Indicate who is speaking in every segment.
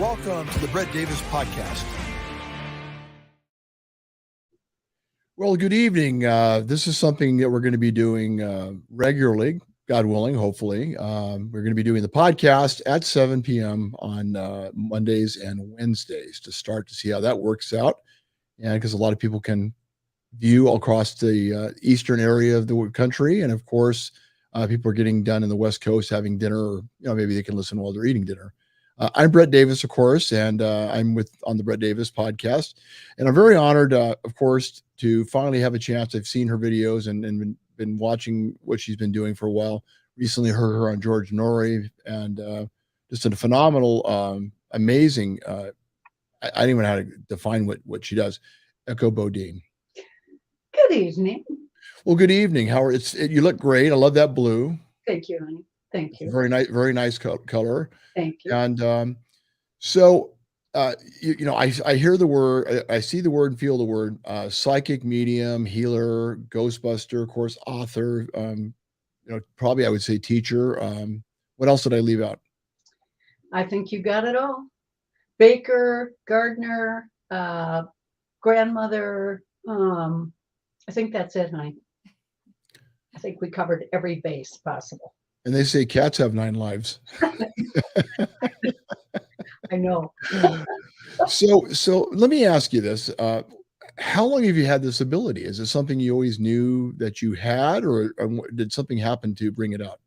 Speaker 1: Welcome to the Brett Davis Podcast. Well, good evening. This is something that we're going to be doing regularly, God willing, hopefully. We're going to be doing the podcast at 7 p.m. on Mondays and Wednesdays to start to see how that works out. And because a lot of people can view across the eastern area of the country. And of course, people are getting done in the West Coast having dinner, or maybe they can listen while they're eating dinner. I'm Brett Davis, of course, and I'm on the Brett Davis podcast. And I'm very honored, of course, to finally have a chance. I've seen her videos and been watching what she's been doing for a while. Recently heard her on George Norrie, and just a phenomenal, amazing, I don't even know how to define what she does. Echo Bodine.
Speaker 2: Good evening.
Speaker 1: Well, good evening. You look great. I love that blue.
Speaker 2: Thank you, honey. Thank you.
Speaker 1: Very nice color.
Speaker 2: Thank you.
Speaker 1: And so, I hear the word, I see the word and feel the word, psychic, medium, healer, ghostbuster, of course, author, probably I would say teacher. What else did I leave out?
Speaker 2: I think you got it all. Baker, gardener, grandmother. I think that's it, honey. I think we covered every base possible.
Speaker 1: And they say cats have 9 lives.
Speaker 2: I know.
Speaker 1: So let me ask you this. How long have you had this ability? Is it something you always knew that you had, or did something happen to bring it out?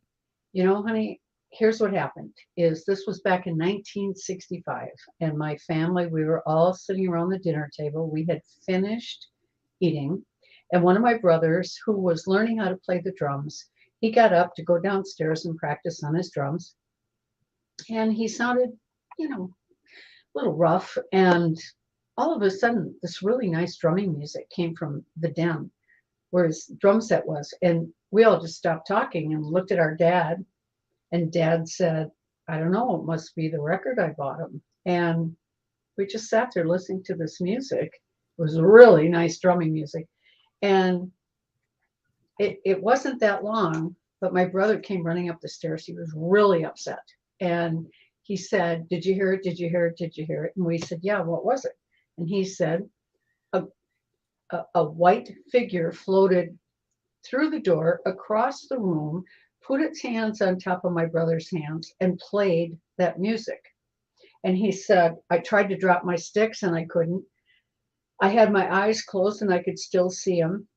Speaker 2: Honey, here's what happened. This was back in 1965, and my family, we were all sitting around the dinner table. We had finished eating, and one of my brothers, who was learning how to play the drums, he got up to go downstairs and practice on his drums. And he sounded, a little rough. And all of a sudden, this really nice drumming music came from the den where his drum set was. And we all just stopped talking and looked at our dad. And Dad said, I don't know, it must be the record I bought him. And we just sat there listening to this music. It was really nice drumming music. And it wasn't that long, but my brother came running up the stairs. He was really upset. And he said, did you hear it? Did you hear it? Did you hear it? And we said, yeah, what was it? And he said, a white figure floated through the door across the room, put its hands on top of my brother's hands, and played that music. And he said, I tried to drop my sticks and I couldn't. I had my eyes closed and I could still see him.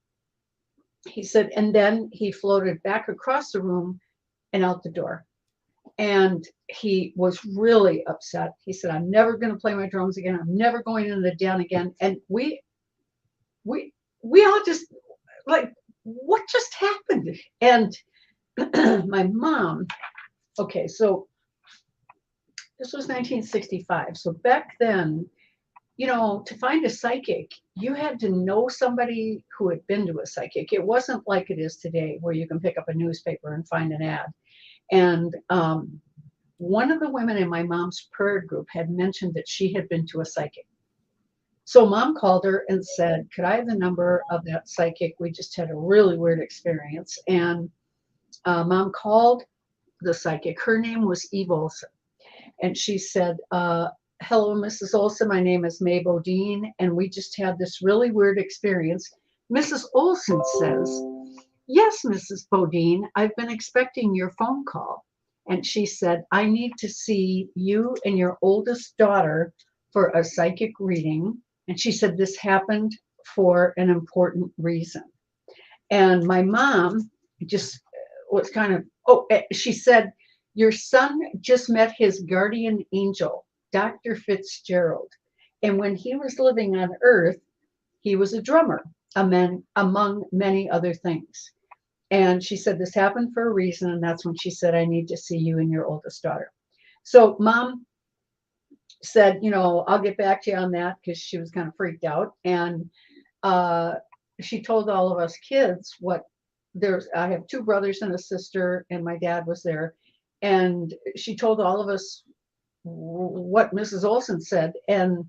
Speaker 2: He said, and then he floated back across the room and out the door. And he was really upset. He said, I'm never going to play my drums again. I'm never going into the den again. And we all just like, what just happened? And my mom, okay, so this was 1965. So back then, to find a psychic, you had to know somebody who had been to a psychic. It wasn't like it is today where you can pick up a newspaper and find an ad. And one of the women in my mom's prayer group had mentioned that she had been to a psychic. So Mom called her and said, could I have the number of that psychic? We just had a really weird experience. And Mom called the psychic. Her name was Eve Olson. And she said, hello, Mrs. Olson, my name is May Bodine, and we just had this really weird experience. Mrs. Olson says, yes, Mrs. Bodine, I've been expecting your phone call. And she said, I need to see you and your oldest daughter for a psychic reading. And she said, this happened for an important reason. And my mom just was kind of, she said, your son just met his guardian angel, Dr. Fitzgerald. And when he was living on Earth, he was a drummer, among many other things. And she said, this happened for a reason. And that's when she said, I need to see you and your oldest daughter. So Mom said, I'll get back to you on that, because she was kind of freaked out. And she told all of us kids I have 2 brothers and a sister, and my dad was there. And she told all of us what Mrs. Olson said. And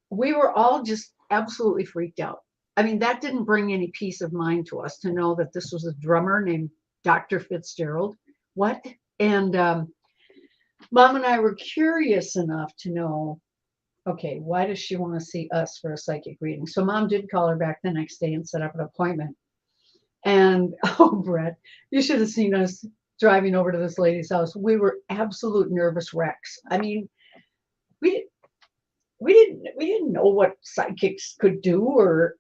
Speaker 2: we were all just absolutely freaked out. I mean, that didn't bring any peace of mind to us to know that this was a drummer named Dr. Fitzgerald. What? And Mom and I were curious enough to know, okay, why does she want to see us for a psychic reading? So mom did call her back the next day and set up an appointment. And oh, Brett, you should have seen us driving over to this lady's house. We were absolute nervous wrecks. I mean, we we didn't know what psychics could do, or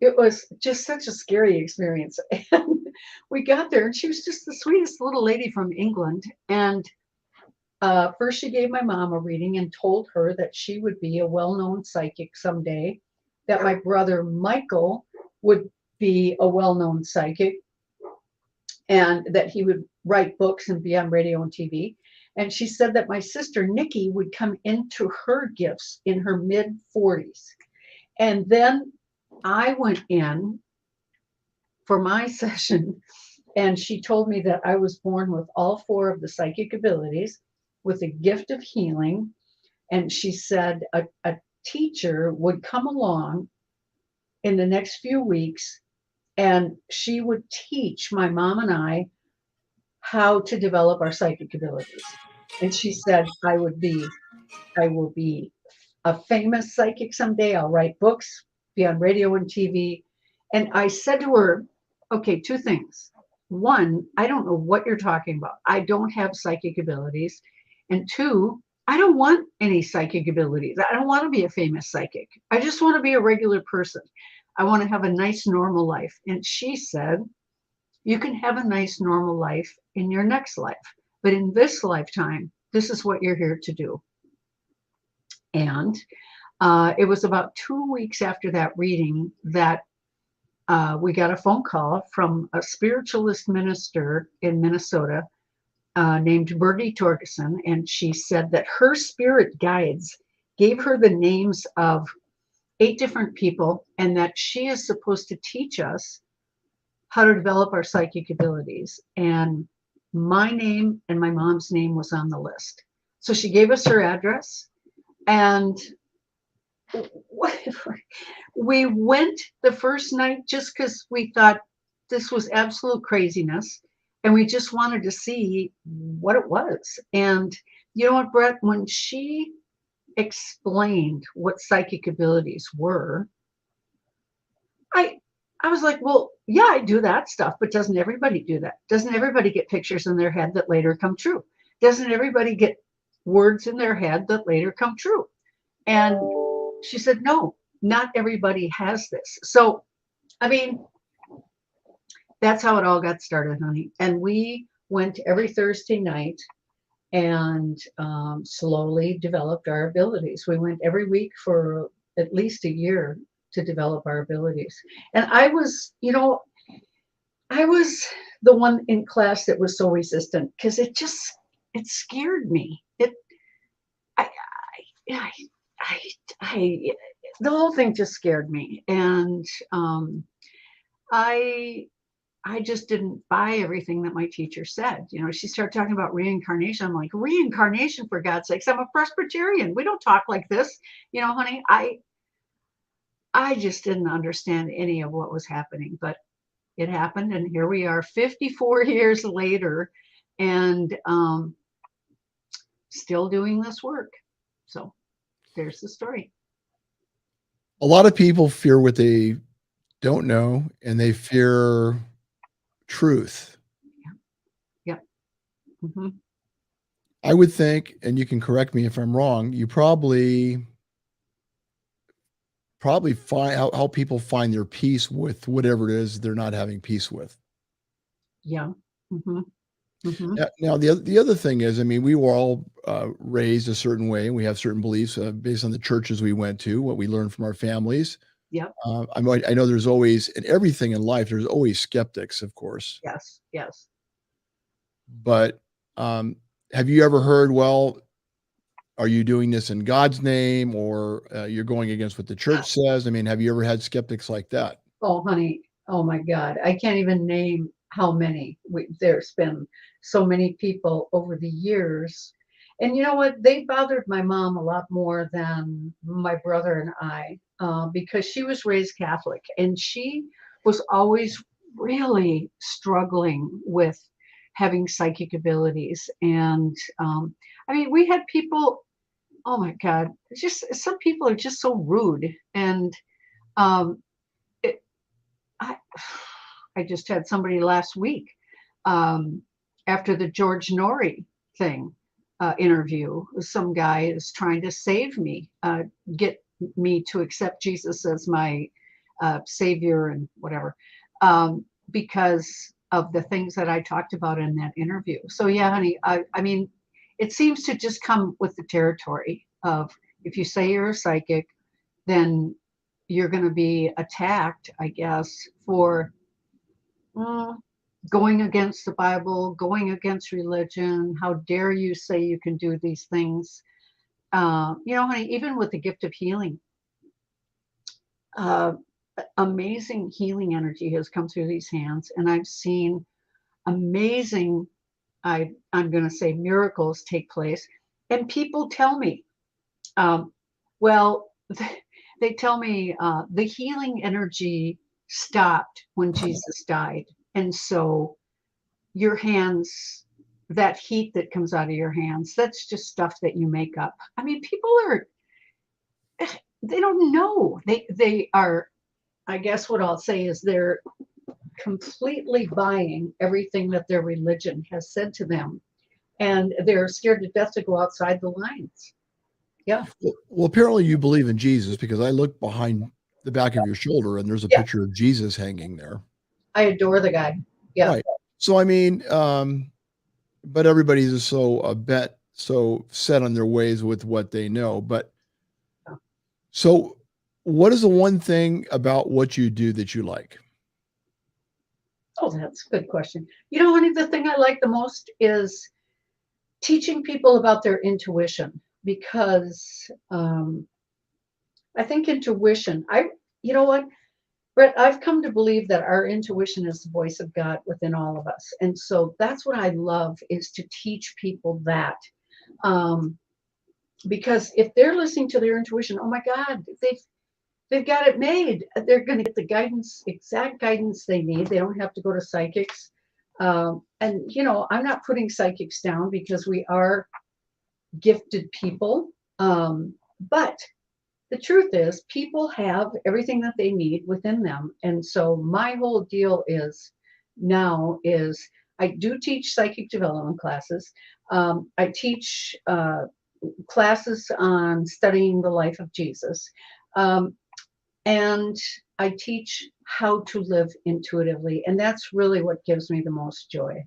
Speaker 2: it was just such a scary experience. And we got there, and she was just the sweetest little lady from England. And first, she gave my mom a reading and told her that she would be a well-known psychic someday, that my brother Michael would be a well-known psychic, and that he would write books and be on radio and TV. And she said that my sister Nikki would come into her gifts in her mid 40s. And then I went in for my session, and she told me that I was born with all four of the psychic abilities, with a gift of healing. And she said a teacher would come along in the next few weeks, and she would teach my mom and I how to develop our psychic abilities. And she said I will be a famous psychic someday. I'll write books, be on radio and TV. And I said to her, okay, two things. One, I don't know what you're talking about. I don't have psychic abilities. And two, I don't want any psychic abilities. I don't want to be a famous psychic. I just want to be a regular person. I want to have a nice, normal life. And she said, you can have a nice, normal life in your next life. But in this lifetime, this is what you're here to do. And it was about 2 weeks after that reading that we got a phone call from a spiritualist minister in Minnesota named Bertie Torgeson. And she said that her spirit guides gave her the names of 8 different people, and that she is supposed to teach us how to develop our psychic abilities. And my name and my mom's name was on the list. So she gave us her address, and we went the first night just because we thought this was absolute craziness, and we just wanted to see what it was. And you know what, Brett, when she explained what psychic abilities were, I I was like, well, yeah, I do that stuff, but doesn't everybody do that? Doesn't everybody get pictures in their head that later come true? Doesn't everybody get words in their head that later come true? And she said, no, not everybody has this. So, I mean, that's how it all got started, honey. And we went every Thursday night and slowly developed our abilities. We went every week for at least a year to develop our abilities. And I was, I was the one in class that was so resistant because it scared me. I, I, I, I, the whole thing just scared me. And I, I just didn't buy everything that my teacher said. She started talking about reincarnation. I'm like, reincarnation, for God's sakes. I'm a Presbyterian. We don't talk like this. Honey, I just didn't understand any of what was happening, but it happened. And here we are 54 years later, and still doing this work. So there's the story.
Speaker 1: A lot of people fear what they don't know, and they fear truth.
Speaker 2: Yep. Mm-hmm.
Speaker 1: I would think, and you can correct me if I'm wrong, you probably find how people find their peace with whatever it is they're not having peace with.
Speaker 2: Yeah. Mm-hmm. Mm-hmm.
Speaker 1: Now, the other thing is, I mean, we were all raised a certain way, and we have certain beliefs based on the churches we went to, what we learned from our families.
Speaker 2: Yep.
Speaker 1: I know there's always, in everything in life, there's always skeptics, of course.
Speaker 2: Yes. Yes.
Speaker 1: But have you ever heard, well, are you doing this in God's name, or you're going against what the church says? I mean, have you ever had skeptics like that?
Speaker 2: Oh, honey. Oh, my God. I can't even name how many. There's been so many people over the years. And you know what? They bothered my mom a lot more than my brother and I, because she was raised Catholic, and she was always really struggling with having psychic abilities. And I mean, we had people, oh my God, it's just some people are just so rude. And um, it, I, I just had somebody last week um, after the George Norrie thing interview. Some guy is trying to save me, get me to accept Jesus as my savior and whatever, because of the things that I talked about in that interview. So yeah, honey, I mean, it seems to just come with the territory of if you say you're a psychic, then you're going to be attacked, I guess, for mm, going against the Bible, going against religion. How dare you say you can do these things? You know, honey, even with the gift of healing, uh, amazing healing energy has come through these hands, and I've seen amazing, I'm going to say miracles take place. And people tell me, um, well, they tell me the healing energy stopped when Jesus died. And so your hands, that heat that comes out of your hands, that's just stuff that you make up. I mean, people are, they don't know. They are, I guess what I'll say is they're completely buying everything that their religion has said to them. And they're scared to death to go outside the lines. Yeah.
Speaker 1: Well, apparently you believe in Jesus because I look behind the back of your shoulder and there's a
Speaker 2: Yeah.
Speaker 1: picture of Jesus hanging there.
Speaker 2: I adore the guy. Yeah.
Speaker 1: Right. So I mean, but everybody's just so set on their ways with what they know. But so what is the one thing about what you do that you like?
Speaker 2: Oh, that's a good question. You know, honey, the thing I like the most is teaching people about their intuition because I think intuition, you know what, Brett, I've come to believe that our intuition is the voice of God within all of us. And so that's what I love is to teach people that. Um, because if they're listening to their intuition, oh my God, they've got it made. They're going to get the guidance, exact guidance they need. They don't have to go to psychics. And, you know, I'm not putting psychics down because we are gifted people. But the truth is, people have everything that they need within them. And so my whole deal is now is I do teach psychic development classes. I teach classes on studying the life of Jesus. Um, and I teach how to live intuitively. And that's really what gives me the most joy.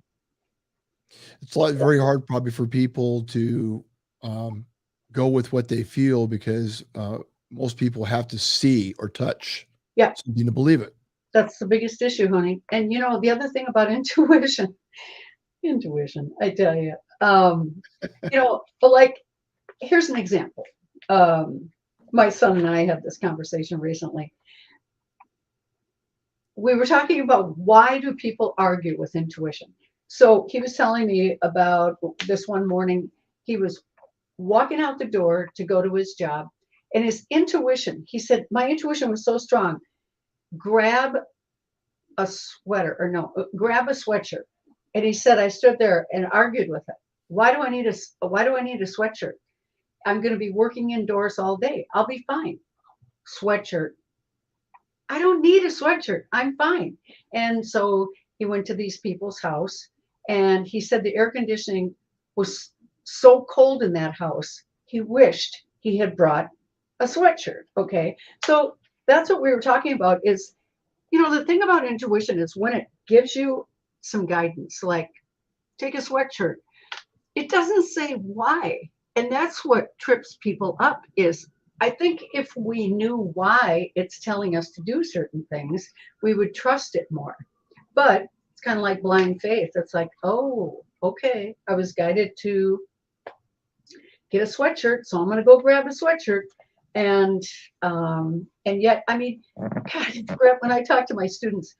Speaker 1: It's like very hard probably for people to um, go with what they feel because most people have to see or touch
Speaker 2: Yeah,
Speaker 1: something to believe it.
Speaker 2: that's the biggest issue, honey. And you know, the other thing about intuition, I tell you, you know, but like, here's an example. Um, my son and I had this conversation recently. We were talking about why do people argue with intuition? So he was telling me about this one morning. He was walking out the door to go to his job, and his intuition, he said, my intuition was so strong. Grab a sweater, or no, grab a sweatshirt. And he said, I stood there and argued with it. Why do I need a sweatshirt? I'm going to be working indoors all day. I'll be fine. Sweatshirt. I don't need a sweatshirt. I'm fine. And so he went to these people's house, and he said the air conditioning was so cold in that house. He wished he had brought a sweatshirt. Okay. So that's what we were talking about is, you know, the thing about intuition is when it gives you some guidance, like take a sweatshirt, it doesn't say why. And that's what trips people up is I think if we knew why it's telling us to do certain things, we would trust it more. But it's kind of like blind faith. It's like, oh, okay, I was guided to get a sweatshirt, so I'm going to go grab a sweatshirt. And yet, I mean, God, when I talk to my students,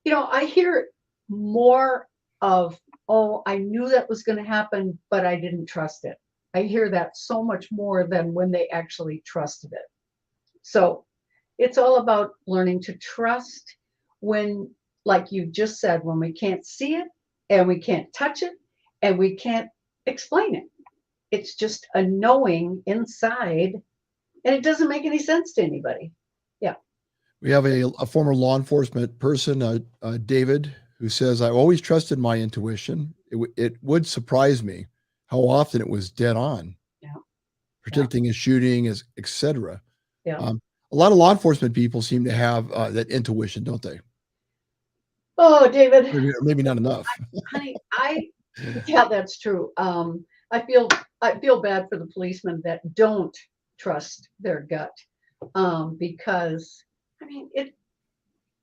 Speaker 2: you know, I hear more of, oh, I knew that was going to happen, but I didn't trust it. I hear that so much more than when they actually trusted it. So it's all about learning to trust when, like you just said, when we can't see it, and we can't touch it, and we can't explain it. It's just a knowing inside, and it doesn't make any sense to anybody. Yeah.
Speaker 1: We have a former law enforcement person, David, who says, "I always trusted my intuition. It would surprise me how often it was dead on,
Speaker 2: Yeah. Yeah.
Speaker 1: predicting a shooting, as etc."
Speaker 2: Yeah.
Speaker 1: A lot of law enforcement people seem to have that intuition, don't they?
Speaker 2: Oh, David,
Speaker 1: Maybe not enough.
Speaker 2: honey, yeah, that's true. I feel bad for the policemen that don't trust their gut, because I mean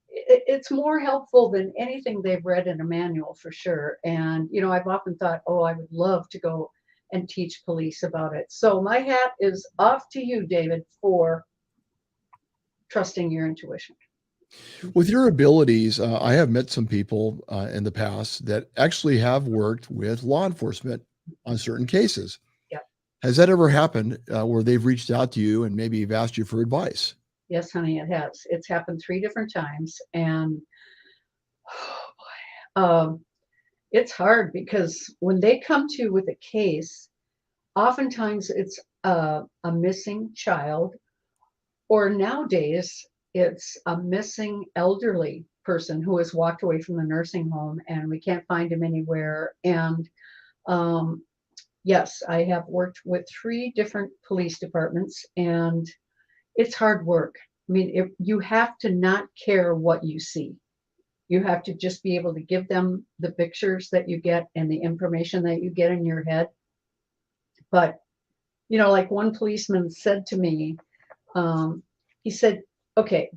Speaker 2: it's more helpful than anything they've read in a manual for sure. And I've often thought, oh, I would love to go and teach police about it. So my hat is off to you, David, for trusting your intuition.
Speaker 1: With your abilities, I have met some people in the past that actually have worked with law enforcement on certain cases.
Speaker 2: Yeah.
Speaker 1: Has that ever happened where they've reached out to you and maybe have asked you for advice?
Speaker 2: Yes, honey, it has. It's happened 3 different times, and um, it's hard because when they come to you with a case, oftentimes it's a missing child, or nowadays it's a missing elderly person who has walked away from the nursing home and we can't find him anywhere. And um, yes, I have worked with 3 different police departments, and it's hard work. I mean, you have to not care what you see. You have to just be able to give them the pictures that you get and the information that you get in your head. But, like one policeman said to me, he said, okay,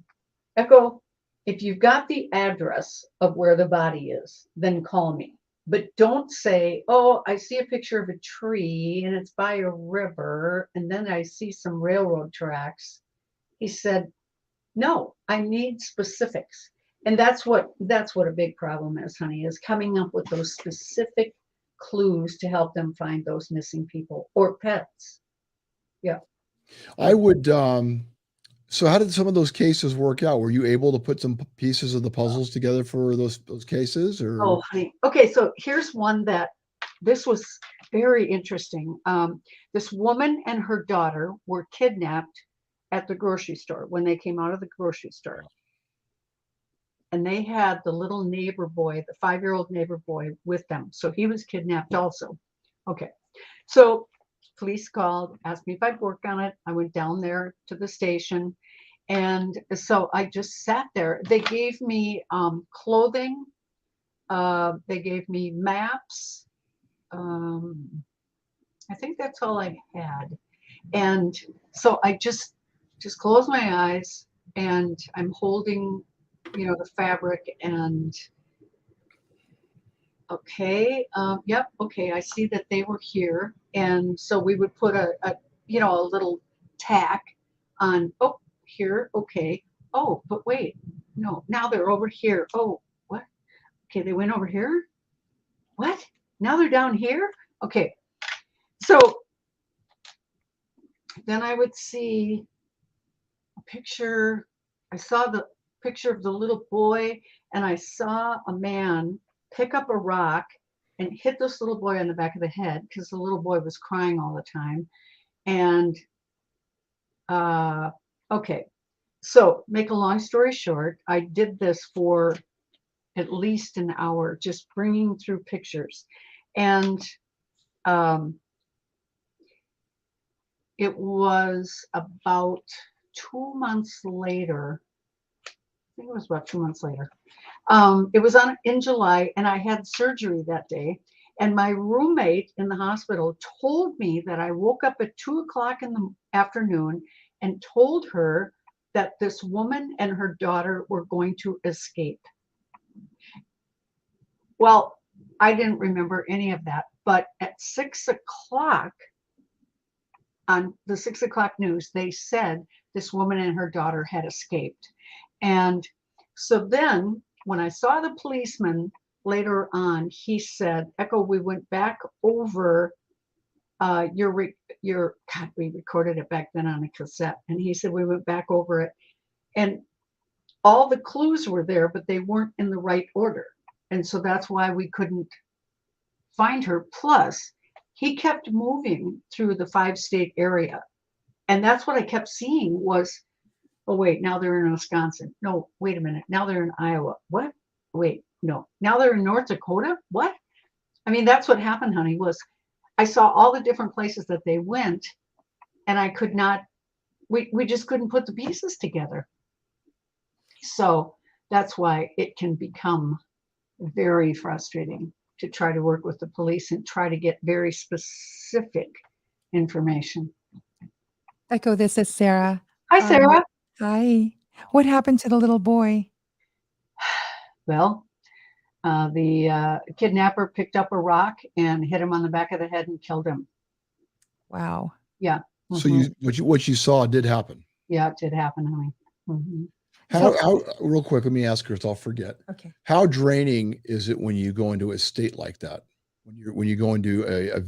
Speaker 2: Echo, if you've got the address of where the body is, then call me. But don't say, oh, I see a picture of a tree and it's by a river, and then I see some railroad tracks. He said, no, I need specifics. And that's what a big problem is, honey, is coming up with those specific clues to help them find those missing people or pets. Yeah.
Speaker 1: I
Speaker 2: Yeah.
Speaker 1: would. So, how did some of those cases work out? Were you able to put some pieces of the puzzles together for those cases, or
Speaker 2: Oh, honey. Okay, so here's one that this was very interesting. This woman and her daughter were kidnapped at the grocery store when they came out of the grocery store. And they had the little neighbor boy, the 5-year-old neighbor boy with them. So he was kidnapped also. Okay. So police called, asked me if I'd work on it. I went down there to the station. And so I just sat there. They gave me clothing. They gave me maps. I think that's all I had. And so I just closed my eyes, and I'm holding, the fabric, and okay, yep, okay, I see that they were here. And so we would put a little tack on, oh, here, okay. Oh, but wait, no, now they're over here. Oh, what? Okay, they went over here. What? Now they're down here? Okay. So then I would see a picture. I saw the picture of the little boy, and I saw a man pick up a rock and hit this little boy on the back of the head because the little boy was crying all the time. And okay, so make a long story short, I did this for at least an hour, just bringing through pictures. And um, it was about 2 months later. I think it was about 2 months later. It was in July, and I had surgery that day. And my roommate in the hospital told me that I woke up at 2 o'clock in the afternoon and told her that this woman and her daughter were going to escape. Well, I didn't remember any of that. But at 6 o'clock, on the 6 o'clock news, they said this woman and her daughter had escaped. And so then when I saw the policeman later on, he said, Echo, we went back over your God, we recorded it back then on a cassette. And he said, we went back over it, and all the clues were there, but they weren't in the right order. And so that's why we couldn't find her. Plus, he kept moving through the 5-state area. And that's what I kept seeing was, oh, wait, now they're in Wisconsin. No, wait a minute. Now they're in Iowa. What? Wait, no. Now they're in North Dakota. What? I mean, that's what happened, honey, was I saw all the different places that they went, and I could not, we just couldn't put the pieces together. So that's why it can become very frustrating to try to work with the police and try to get very specific information.
Speaker 3: Echo, this is Sarah.
Speaker 2: Hi, Sarah.
Speaker 3: Hi. What happened to the little boy?
Speaker 2: Well, the kidnapper picked up a rock and hit him on the back of the head and killed him.
Speaker 3: Wow.
Speaker 2: Yeah.
Speaker 1: So what you saw did happen.
Speaker 2: Yeah, it did happen, honey. Mm-hmm.
Speaker 1: How real quick, let me ask her, so I'll forget.
Speaker 3: Okay.
Speaker 1: How draining is it when you go into a state like that? When you go into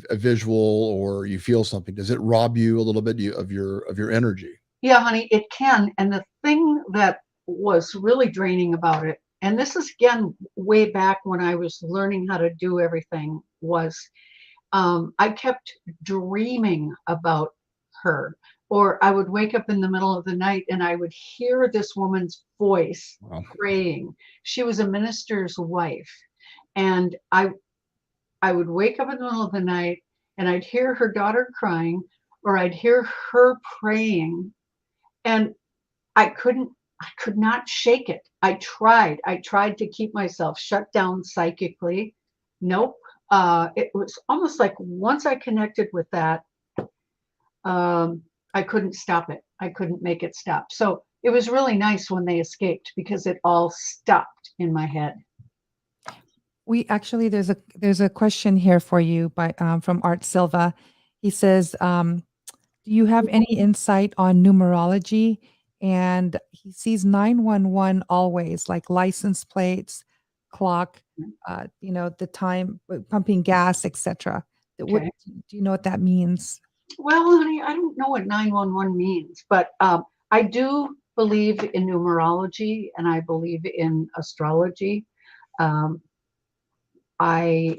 Speaker 1: a visual or you feel something, does it rob you a little bit of your energy?
Speaker 2: Yeah, honey, it can. And the thing that was really draining about it, and this is again way back when I was learning how to do everything, was I kept dreaming about her. Or I would wake up in the middle of the night and I would hear this woman's voice praying. She was a minister's wife. And I would wake up in the middle of the night and I'd hear her daughter crying, or I'd hear her praying. And I could not shake it. I tried to keep myself shut down psychically. Nope. It was almost like once I connected with that, I couldn't stop it. I couldn't make it stop. So it was really nice when they escaped because it all stopped in my head.
Speaker 3: We actually, there's a question here for you by from Art Silva. He says, do you have any insight on numerology? And he sees 911 always, like license plates, clock, the time, pumping gas, etc. What do you know what that means?
Speaker 2: Well, honey, I don't know what 911 means, but I do believe in numerology and I believe in astrology. I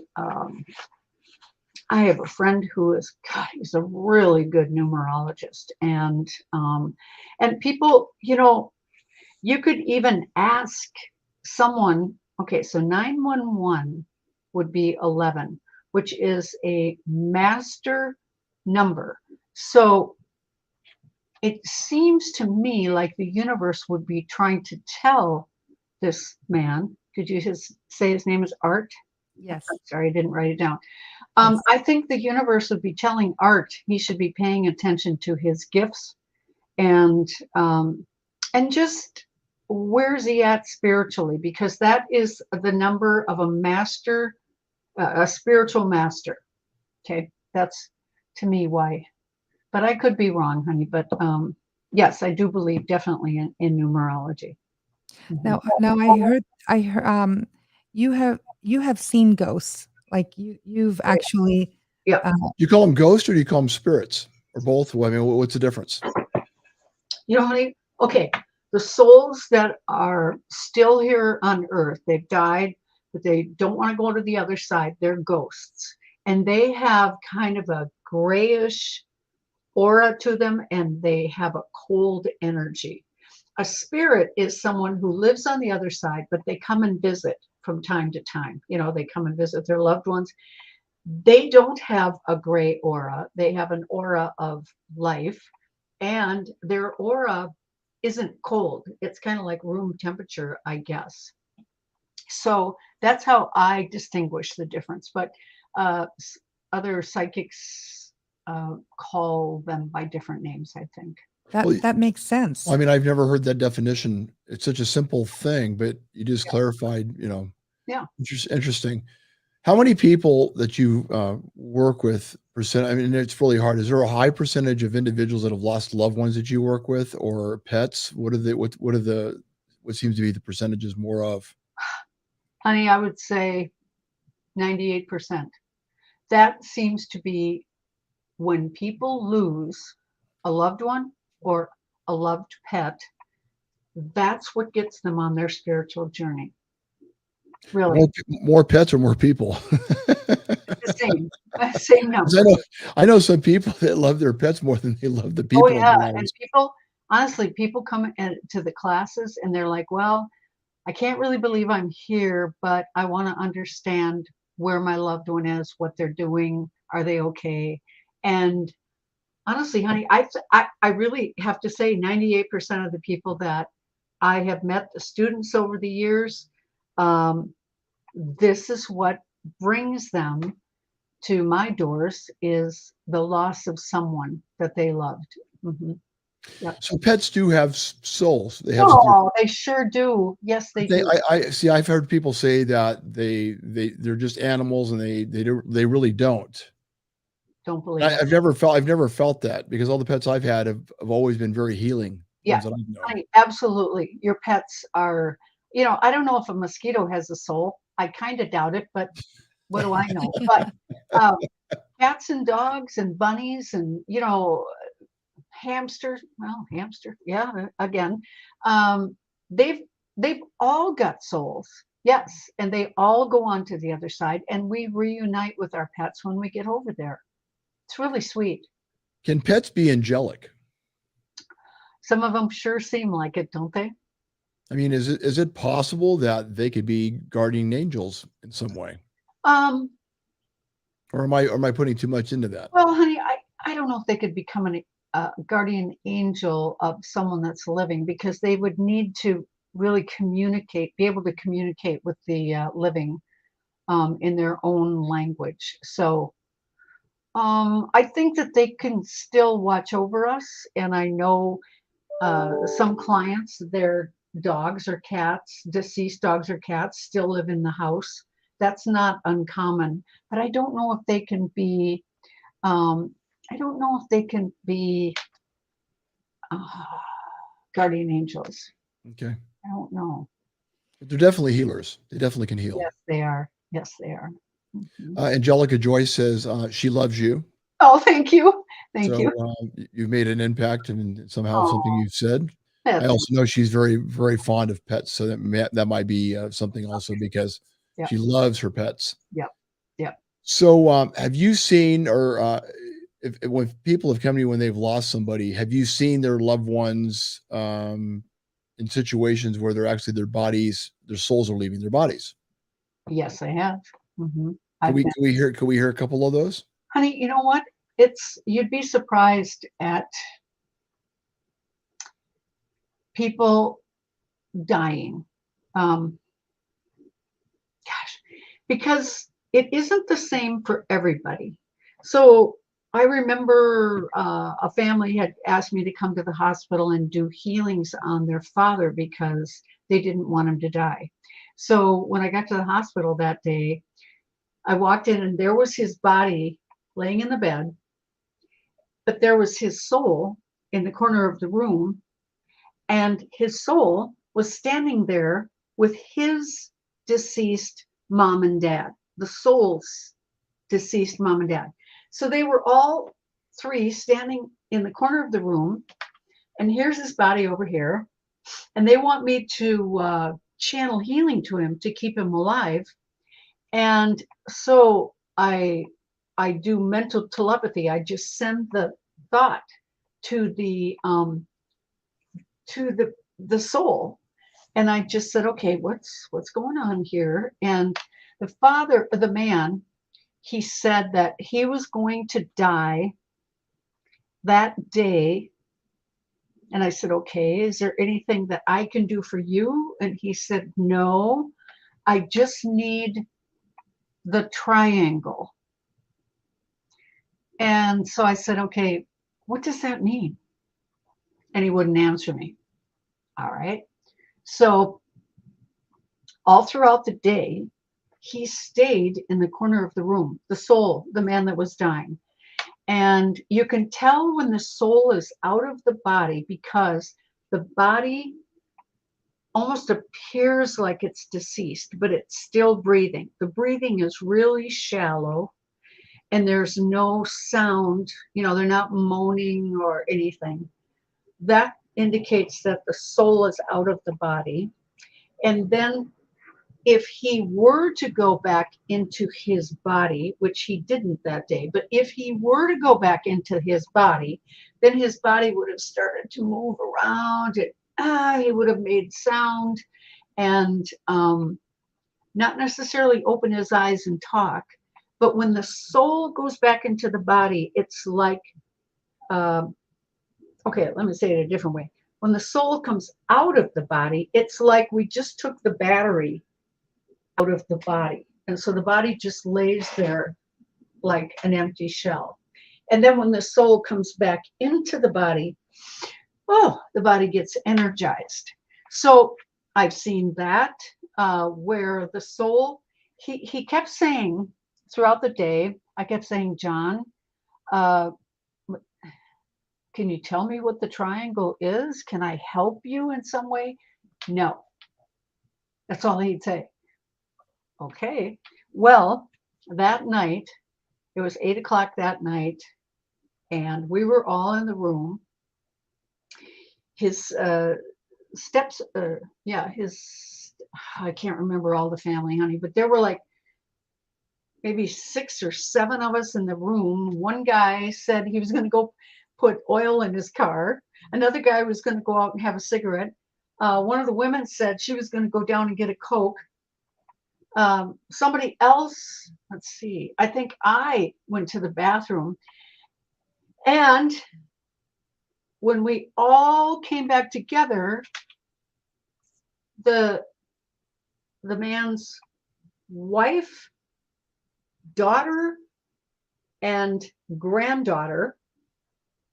Speaker 2: have a friend who is, God, he's a really good numerologist, and people, you could even ask someone. Okay, so 911 would be 11, which is a master number. So it seems to me like the universe would be trying to tell this man. Could you say his name is Art?
Speaker 3: Yes.
Speaker 2: I'm sorry, I didn't write it down.
Speaker 3: Yes.
Speaker 2: I think the universe would be telling Art he should be paying attention to his gifts and just where's he at spiritually, because that is the number of a master, a spiritual master. Okay, that's to me why. But I could be wrong, honey. But yes, I do believe definitely in numerology.
Speaker 3: Now I heard you have seen ghosts, like you've actually.
Speaker 2: Yeah.
Speaker 1: You call them ghosts or do you call them spirits or both? I mean, what's the difference?
Speaker 2: Honey, okay, the souls that are still here on Earth, they've died, but they don't want to go to the other side. They're ghosts, and they have kind of a grayish aura to them, and they have a cold energy. A spirit is someone who lives on the other side, but they come and visit from time to time. They come and visit their loved ones. They don't have a gray aura. They have an aura of life, and their aura isn't cold. It's kind of like room temperature, I guess. So that's how I distinguish the difference. But other psychics call them by different names, I think.
Speaker 3: That makes sense.
Speaker 1: I mean, I've never heard that definition. It's such a simple thing, but you just clarified,
Speaker 2: Yeah.
Speaker 1: Interesting. How many people that you work with I mean, it's really hard. Is there a high percentage of individuals that have lost loved ones that you work with, or pets? What seems to be the percentages more of?
Speaker 2: Honey, I would say 98%. That seems to be when people lose a loved one or a loved pet. That's what gets them on their spiritual journey. really.
Speaker 1: More pets or more people?
Speaker 2: The same, same
Speaker 1: 'Cause
Speaker 2: number.
Speaker 1: I know some people that love their pets more than they love the
Speaker 2: Oh,
Speaker 1: people in
Speaker 2: yeah,
Speaker 1: their
Speaker 2: and
Speaker 1: lives.
Speaker 2: people honestly, people come in to the classes and they're like, "Well, I can't really believe I'm here, but I wanna understand where my loved one is, what they're doing, are they okay?" And honestly, honey, I really have to say 98% of the people that I have met, the students over the years, um, this is what brings them to my doors is the loss of someone that they loved. Mhm. Yep.
Speaker 1: So pets do have souls. They have spirit.
Speaker 2: Oh, they sure do. Yes, they
Speaker 1: They
Speaker 2: do.
Speaker 1: I see, I've heard people say that they're just animals and they really don't.
Speaker 2: Don't believe it.
Speaker 1: I've never felt that because all the pets I've had have always been very healing, the
Speaker 2: Yeah,
Speaker 1: ones that I've known.
Speaker 2: absolutely. Your pets are, I don't know if a mosquito has a soul. I kind of doubt it, but what do I know? But um, cats and dogs and bunnies and, hamsters, well, hamster, yeah, again, um, they've they've all got souls. Yes, and they all go on to the other side, and we reunite with our pets when we get over there. It's really sweet.
Speaker 1: Can pets be angelic?
Speaker 2: Some of them sure seem like it, don't they?
Speaker 1: I mean, is it possible that they could be guardian angels in some way?
Speaker 2: Um,
Speaker 1: Or am I putting too much into that?
Speaker 2: well, honey, I don't know if they could become a guardian angel of someone that's living because they would need to really communicate, be able to communicate with the living in their own language. So I think that they can still watch over us. And I know some clients, their dogs or cats, deceased dogs or cats, still live in the house. That's not uncommon. But I don't know if they can be. Um, I don't know if they can be uh, guardian angels.
Speaker 1: Okay.
Speaker 2: I don't know.
Speaker 1: But they're definitely healers. They definitely can heal.
Speaker 2: Yes, they are. Yes, they are. Mhm.
Speaker 1: Angelica Joyce says she loves you.
Speaker 2: Oh, thank you. Thank
Speaker 1: So
Speaker 2: you.
Speaker 1: you've made an impact and somehow something
Speaker 2: Oh,
Speaker 1: you've said. I
Speaker 2: thank
Speaker 1: also know she's very, very fond of pets. So that might be something also because
Speaker 2: Yep,
Speaker 1: she loves her pets.
Speaker 2: yep, yep.
Speaker 1: So have you seen or if when people have come to you when they've lost somebody, have you seen their loved ones in situations where they're actually their souls are leaving their bodies?
Speaker 2: Yes, I have. I've been,
Speaker 1: Can we hear a couple of those?
Speaker 2: honey. You know what? You'd be surprised at people dying. Um, Gosh, because it isn't the same for everybody. So I remember a family had asked me to come to the hospital and do healings on their father because they didn't want him to die. So when I got to the hospital that day, I walked in and there was his body laying in the bed, but there was his soul in the corner of the room, and his soul was standing there with his deceased mom and dad, the soul's deceased mom and dad. So they were all three standing in the corner of the room, and here's his body over here. And they want me to channel healing to him to keep him alive. And so I do mental telepathy. I just send the thought to the soul, and I just said, okay, what's going on here? And the father, the man, he said that he was going to die that day. And I said, okay, is there anything that I can do for you? And he said, no, I just need the triangle. And so I said, okay, what does that mean? And he wouldn't answer me. All right. So all throughout the day, he stayed in the corner of the room, the soul, the man that was dying. And you can tell when the soul is out of the body because the body almost appears like it's deceased, but it's still breathing. The breathing is really shallow and there's no sound, they're not moaning or anything. That indicates that the soul is out of the body. And then if he were to go back into his body, which he didn't that day, but if he were to go back into his body, then his body would have started to move around. He would have made sound and not necessarily open his eyes and talk. But when the soul goes back into the body, it's like, okay, let me say it a different way. When the soul comes out of the body, it's like we just took the battery out of the body. And so the body just lays there like an empty shell. And then when the soul comes back into the body, oh, the body gets energized. So I've seen that where the soul, he kept saying throughout the day, I kept saying, John, can you tell me what the triangle is? Can I help you in some way? No. That's all he'd say. Okay. Well, that night, it was 8 o'clock that night, and we were all in the room. His steps, I can't remember all the family, honey, but there were like maybe 6 or 7 of us in the room. One guy said he was going to go put oil in his car. Another guy was going to go out and have a cigarette. One of the women said she was going to go down and get a Coke. Somebody else, let's see, I think I went to the bathroom. And when we all came back together, the man's wife, daughter, and granddaughter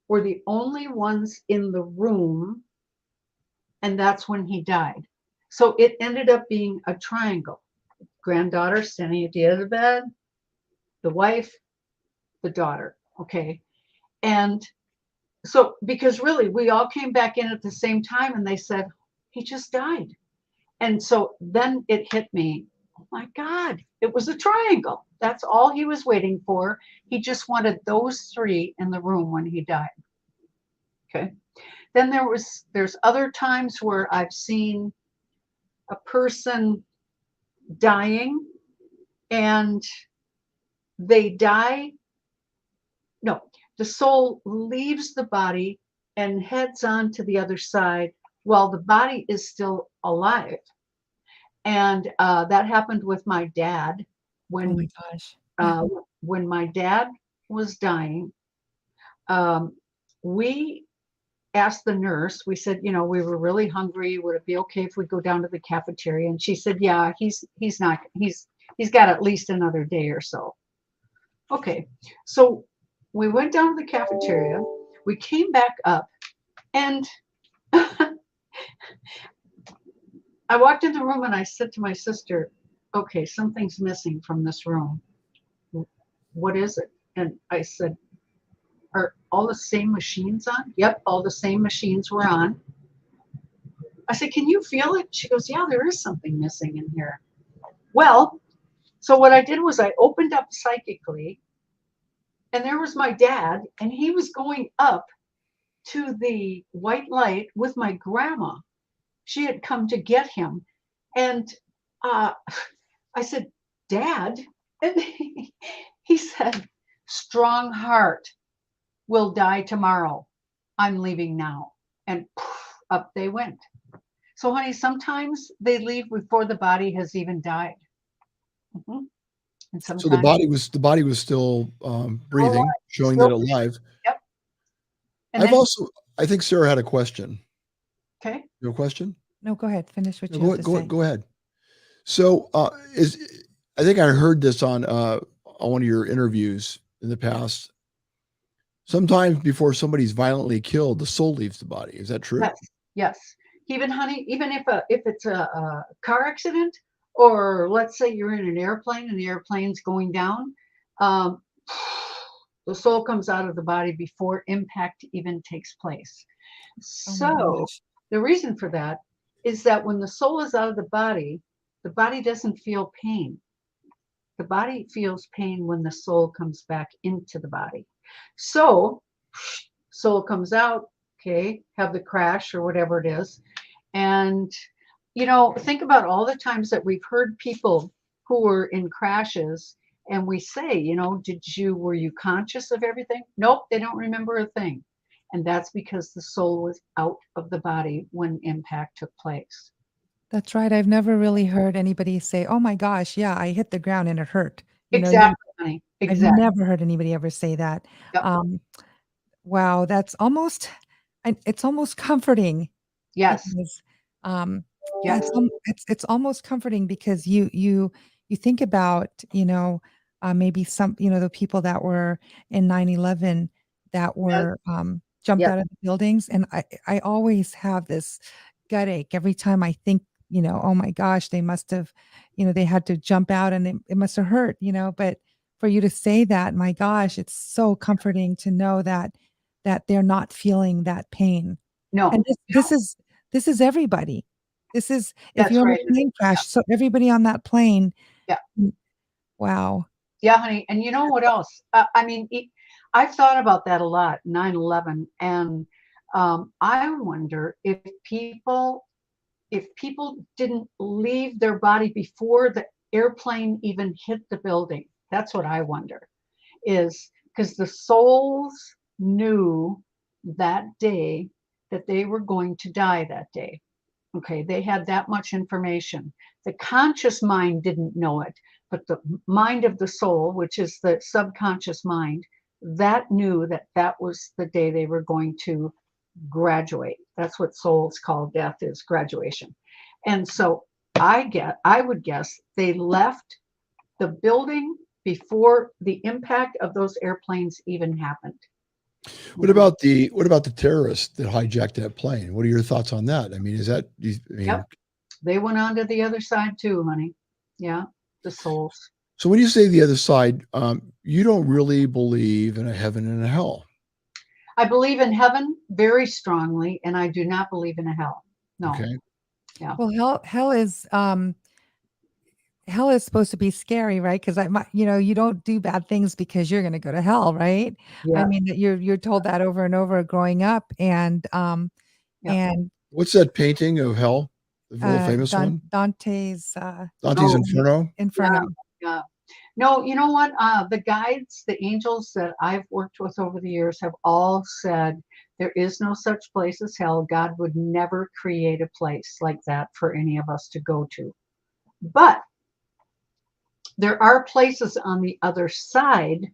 Speaker 2: were the only ones in the room, and that's when he died. So it ended up being a triangle. Granddaughter standing at the end of the bed, the wife, the daughter, okay? And so, because really, we all came back in at the same time, and they said, he just died. And so then it hit me, oh my God, it was a triangle. That's all he was waiting for. He just wanted those 3 in the room when he died. Okay. Then there's other times where I've seen a person dying and they die. No, the soul leaves the body and heads on to the other side while the body is still alive. And that happened with my dad when,
Speaker 3: Oh my gosh.
Speaker 2: when my dad was dying. We asked the nurse, we said, we were really hungry. Would it be okay if we go down to the cafeteria? And she said, yeah, he's got at least another day or so. Okay. So we went down to the cafeteria. We came back up and I walked in the room and I said to my sister, okay, something's missing from this room. What is it? And I said, are all the same machines on? Yep, all the same machines were on. I said, can you feel it? She goes, yeah, there is something missing in here. Well, so what I did was I opened up psychically, and there was my dad, and he was going up to the white light with my grandma. She had come to get him. And I said, Dad? And he said, strong heart will die tomorrow. I'm leaving now. And poof, up they went. So, honey, sometimes they leave before the body has even died. Mm-hmm. And sometimes,
Speaker 1: So the body was still breathing,
Speaker 2: alive.
Speaker 1: showing
Speaker 2: Still
Speaker 1: that alive.
Speaker 2: Yep. And
Speaker 1: I've
Speaker 2: then,
Speaker 1: also, I think Sarah had a question.
Speaker 2: okay.
Speaker 1: Your question?
Speaker 3: No, go ahead. Finish what
Speaker 1: No,
Speaker 3: you have to say.
Speaker 1: go ahead. So I think I heard this on one of your interviews in the past. Sometimes before somebody's violently killed, the soul leaves the body. Is that true?
Speaker 2: Yes. Yes. Even, honey, even if it's a car accident, or let's say you're in an airplane and the airplane's going down, the soul comes out of the body before impact even takes place.
Speaker 3: Oh my
Speaker 2: So
Speaker 3: gosh.
Speaker 2: the reason for that is that when the soul is out of the body doesn't feel pain. The body feels pain when the soul comes back into the body. So soul comes out, okay, have the crash or whatever it is, and think about all the times that we've heard people who were in crashes, and we say, were you conscious of everything? Nope, they don't remember a thing. And that's because the soul was out of the body when impact took place.
Speaker 3: That's right. I've never really heard anybody say, "Oh my gosh, yeah, I hit the ground and it hurt."
Speaker 2: Exactly, honey.
Speaker 3: I've
Speaker 2: Exactly.
Speaker 3: never heard anybody ever say that.
Speaker 2: Yep.
Speaker 3: Um, wow, that's almost and it's almost comforting
Speaker 2: Yes.
Speaker 3: because, um, yeah,
Speaker 2: Yes.
Speaker 3: it's almost comforting because you think about, maybe the people that were in 9/11 that
Speaker 2: Yes.
Speaker 3: were, jumped
Speaker 2: Yes.
Speaker 3: out of the buildings, and I always have this gut ache every time I think, "Oh my gosh, they must have, they had to jump out and it must have hurt," but for you to say that, my gosh, it's so comforting to know that they're not feeling that pain.
Speaker 2: No.
Speaker 3: And this is everybody. This is if
Speaker 2: That's
Speaker 3: you're in
Speaker 2: right.
Speaker 3: a plane crash, so everybody on that plane.
Speaker 2: Yeah.
Speaker 3: Mm, wow.
Speaker 2: Yeah, honey. And you know what else? I mean, I've thought about that a lot, 9/11, and I wonder if people didn't leave their body before the airplane even hit the building. That's what I wonder. Is because the souls knew that day that they were going to die that day. Okay, they had that much information. The conscious mind didn't know it, but the mind of the soul, which is the subconscious mind, that knew that that was the day they were going to graduate. That's what souls call death, is graduation. And so I would guess they left the building before the impact of those airplanes even happened.
Speaker 1: What about the terrorists that hijacked that plane? What are your thoughts on that? I mean,
Speaker 2: Yep, they went on to the other side too, honey. Yeah, the souls.
Speaker 1: so when you say the other side, you don't really believe in a heaven and a hell.
Speaker 2: I believe in heaven very strongly, and I do not believe in a hell. No.
Speaker 1: Okay.
Speaker 2: Yeah.
Speaker 3: Well, hell is supposed to be scary, right? Because you don't do bad things because you're gonna go to hell, right? I
Speaker 2: Yeah.
Speaker 3: mean, you're told that over and over growing up,
Speaker 2: Yeah.
Speaker 3: and,
Speaker 1: What's that painting of hell? The real famous one?
Speaker 3: Dante's,
Speaker 1: Dante's
Speaker 2: Oh,
Speaker 1: Inferno?
Speaker 2: yeah.
Speaker 3: Inferno.
Speaker 2: Yeah. No, you know what? The guides, the angels that I've worked with over the years have all said there is no such place as hell. God would never create a place like that for any of us to go to. But there are places on the other side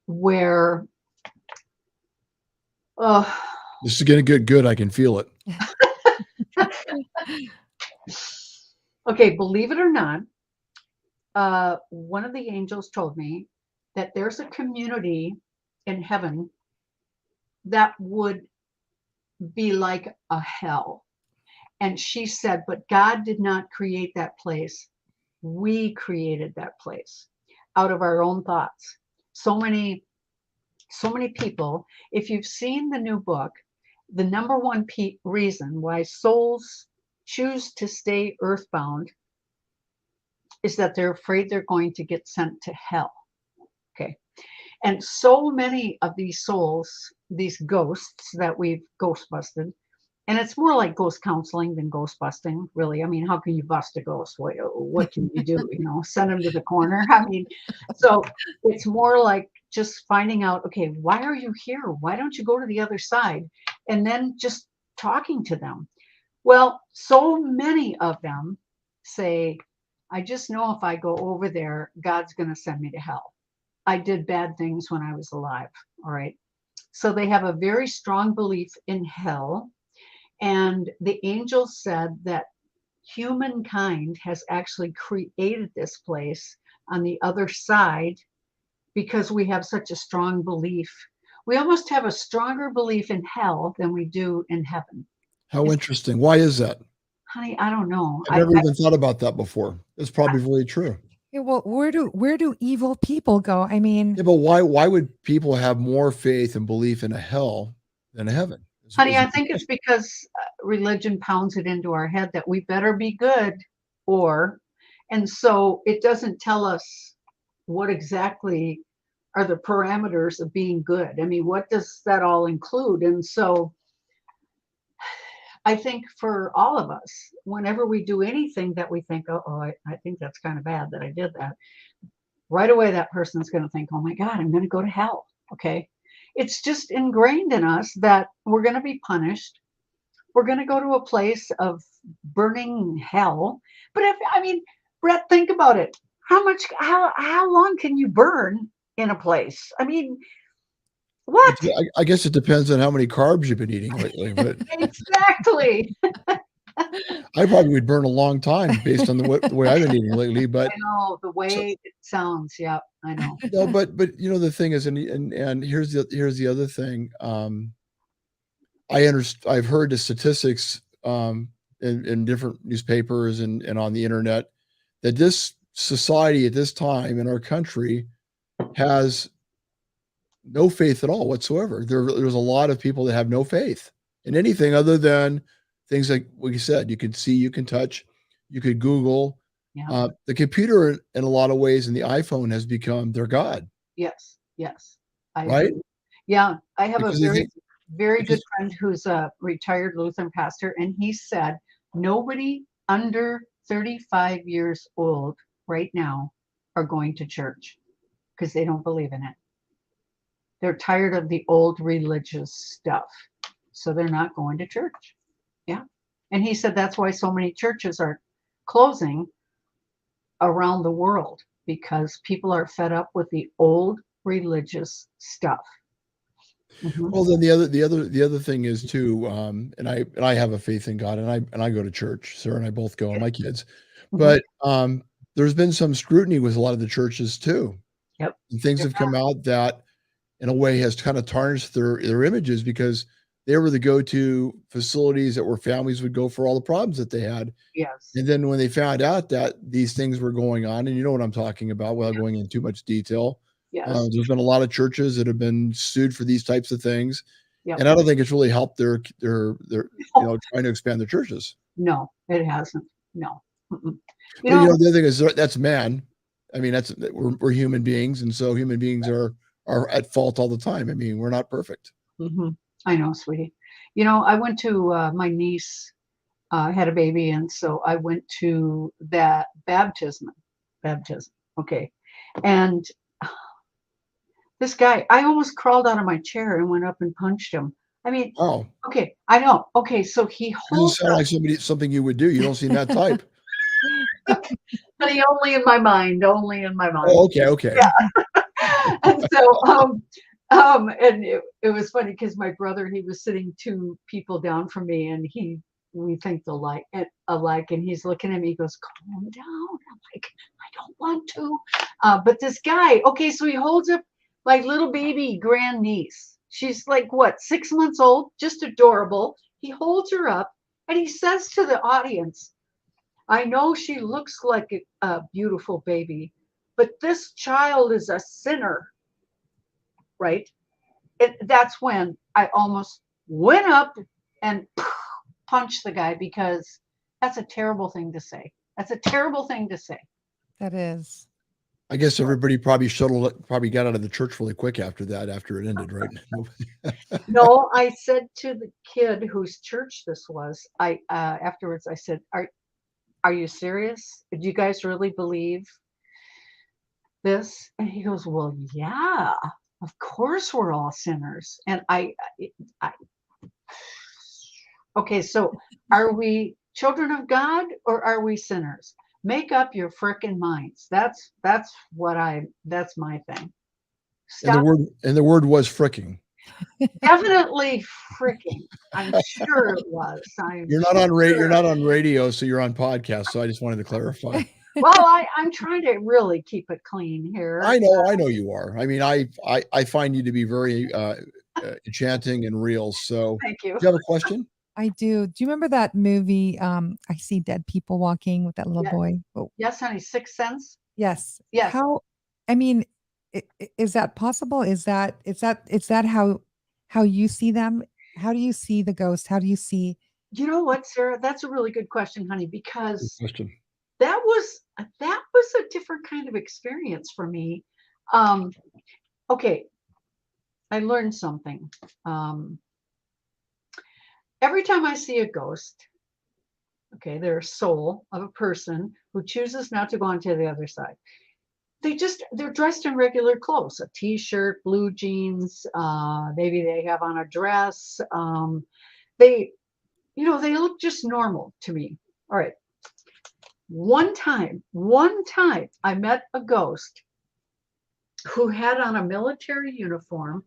Speaker 2: where, uh,
Speaker 1: This is gonna get good, I can feel it.
Speaker 2: okay, believe it or not, one of the angels told me that there's a community in heaven that would be like a hell. And she said, but God did not create that place. We created that place out of our own thoughts. So many, so many people, if you've seen the new book, the number one reason why souls choose to stay earthbound is that they're afraid they're going to get sent to hell. Okay. And so many of these souls, these ghosts that we've ghost busted, and it's more like ghost counseling than ghost busting, really. I mean, how can you bust a ghost? What can you do? Send them to the corner. I mean, so it's more like just finding out, okay, why are you here? Why don't you go to the other side? And then just talking to them. Well, so many of them say, I just know if I go over there, God's going to send me to hell. I did bad things when I was alive. All right. So they have a very strong belief in hell. And the angels said that humankind has actually created this place on the other side because we have such a strong belief. We almost have a stronger belief in hell than we do in heaven.
Speaker 1: How interesting. Why is that?
Speaker 2: Honey, I don't know.
Speaker 1: I've never even thought about that before. It's probably very true.
Speaker 3: Yeah, well, where do evil people go? I mean,
Speaker 1: Yeah, but why would people have more faith and belief in a hell than a heaven?
Speaker 2: Honey, I think it's because religion pounds it into our head that we better be good, and so it doesn't tell us what exactly are the parameters of being good. I mean, what does that all include? And so I think for all of us, whenever we do anything that we think, I think that's kind of bad that I did that, right away that person's going to think, oh my God, I'm going to go to hell. Okay. It's just ingrained in us that we're going to be punished. We're going to go to a place of burning hell. But I mean, Brett, think about it. How long can you burn in a place? I mean, what?
Speaker 1: I guess it depends on how many carbs you've been eating lately, but
Speaker 2: Exactly.
Speaker 1: I probably would burn a long time based on the way I've been eating lately.
Speaker 2: I
Speaker 1: But
Speaker 2: know the
Speaker 1: so
Speaker 2: way it sounds. Yeah, I know.
Speaker 1: no, but the thing is, and here's the other thing. I've heard the statistics in different newspapers and on the internet that this society at this time in our country has no faith at all whatsoever. There's a lot of people that have no faith in anything other than things like what you said. You can see, you can touch, you could Google.
Speaker 2: Yeah.
Speaker 1: The computer, in a lot of ways, and the iPhone has become their god,
Speaker 2: Yes. Yes. I
Speaker 1: right?
Speaker 2: agree. Yeah, I have a
Speaker 1: Because they think
Speaker 2: very good
Speaker 1: because
Speaker 2: friend who's a retired Lutheran pastor, and he said nobody under 35 years old right now are going to church because they don't believe in it. They're tired of the old religious stuff, so they're not going to church. Yeah. And he said that's why so many churches are closing around the world because people are fed up with the old religious stuff. Mhm.
Speaker 1: well, then the other thing is too, and I have a faith in God, and I go to church. Sarah and I both go, and my kids.
Speaker 2: Mhm.
Speaker 1: But there's been some scrutiny with a lot of the churches too,
Speaker 2: Yep.
Speaker 1: and things
Speaker 2: Yeah.
Speaker 1: have come out that, in a way, has kind of tarnished their images because they were the go-to facilities that where families would go for all the problems that they had.
Speaker 2: Yes.
Speaker 1: And then when they found out that these things were going on, and you know what I'm talking about without going into too much detail,
Speaker 2: Yes.
Speaker 1: there's been a lot of churches that have been sued for these types of things,
Speaker 2: Yep.
Speaker 1: and I don't think it's really helped their trying to expand their churches.
Speaker 2: No, it hasn't. No. Mm-mm. You
Speaker 1: But
Speaker 2: know,
Speaker 1: the other thing is that's man. I mean, we're human beings, and so human beings are at fault all the time. I mean, we're not perfect.
Speaker 2: I know, sweetie. I went to my niece had a baby, and so I went to that baptism. Okay, and this guy, I almost crawled out of my chair and went up and punched him. I mean,
Speaker 1: Oh,
Speaker 2: okay, I know. Okay, so he
Speaker 1: doesn't
Speaker 2: holds
Speaker 1: sound
Speaker 2: up,
Speaker 1: like something you would do. You don't seem that type.
Speaker 2: honey, only in my mind, only in my mind.
Speaker 1: Oh, okay, okay.
Speaker 2: And so and it was funny because my brother, he was sitting two people down from me, and we think alike, and he's looking at me, he goes, calm down. I'm like, I don't want to. But this guy, okay, so he holds up my little baby grandniece. She's like, what, 6 months old, just adorable. He holds her up and he says to the audience, I know she looks like a beautiful baby, but this child is a sinner, right? That's when I almost went up and punched the guy because that's a terrible thing to say. That's a terrible thing to say.
Speaker 3: That is.
Speaker 1: I guess everybody probably got out of the church really quick after that, after it ended, right?
Speaker 2: No, I said to the kid whose church this was, I afterwards I said, Are you serious? Do you guys really believe this? And he goes, well, yeah, of course we're all sinners. And I okay, so are we children of God or are we sinners? Make up your frickin' minds. That's my thing.
Speaker 1: And the
Speaker 2: Stop.
Speaker 1: word was fricking.
Speaker 2: Definitely fricking. I'm sure it was.
Speaker 1: You're not on radio, so you're on podcast. So I just wanted to clarify.
Speaker 2: Well, I'm trying to really keep it clean here.
Speaker 1: I know you are. I mean, I find you to be very enchanting and real. So,
Speaker 2: Thank you.
Speaker 1: do you have a question?
Speaker 3: I do. Do you remember that movie, I See Dead People Walking with that little
Speaker 2: Yeah.
Speaker 3: boy? Oh,
Speaker 2: Yes, honey. Sixth Sense.
Speaker 3: yes.
Speaker 2: Yes.
Speaker 3: How, I mean, is that possible? Is that how you see them? How do you see the ghost? How do you see?
Speaker 2: You know what, Sarah? That's a really good question, honey,
Speaker 1: Good
Speaker 2: because
Speaker 1: question.
Speaker 2: that was a different kind of experience for me. Okay, I learned something. every time I see a ghost, okay, they're a soul of a person who chooses not to go on to the other side. They're dressed in regular clothes, a t-shirt, blue jeans, maybe they have on a dress. They, they look just normal to me. All right. One time I met a ghost who had on a military uniform,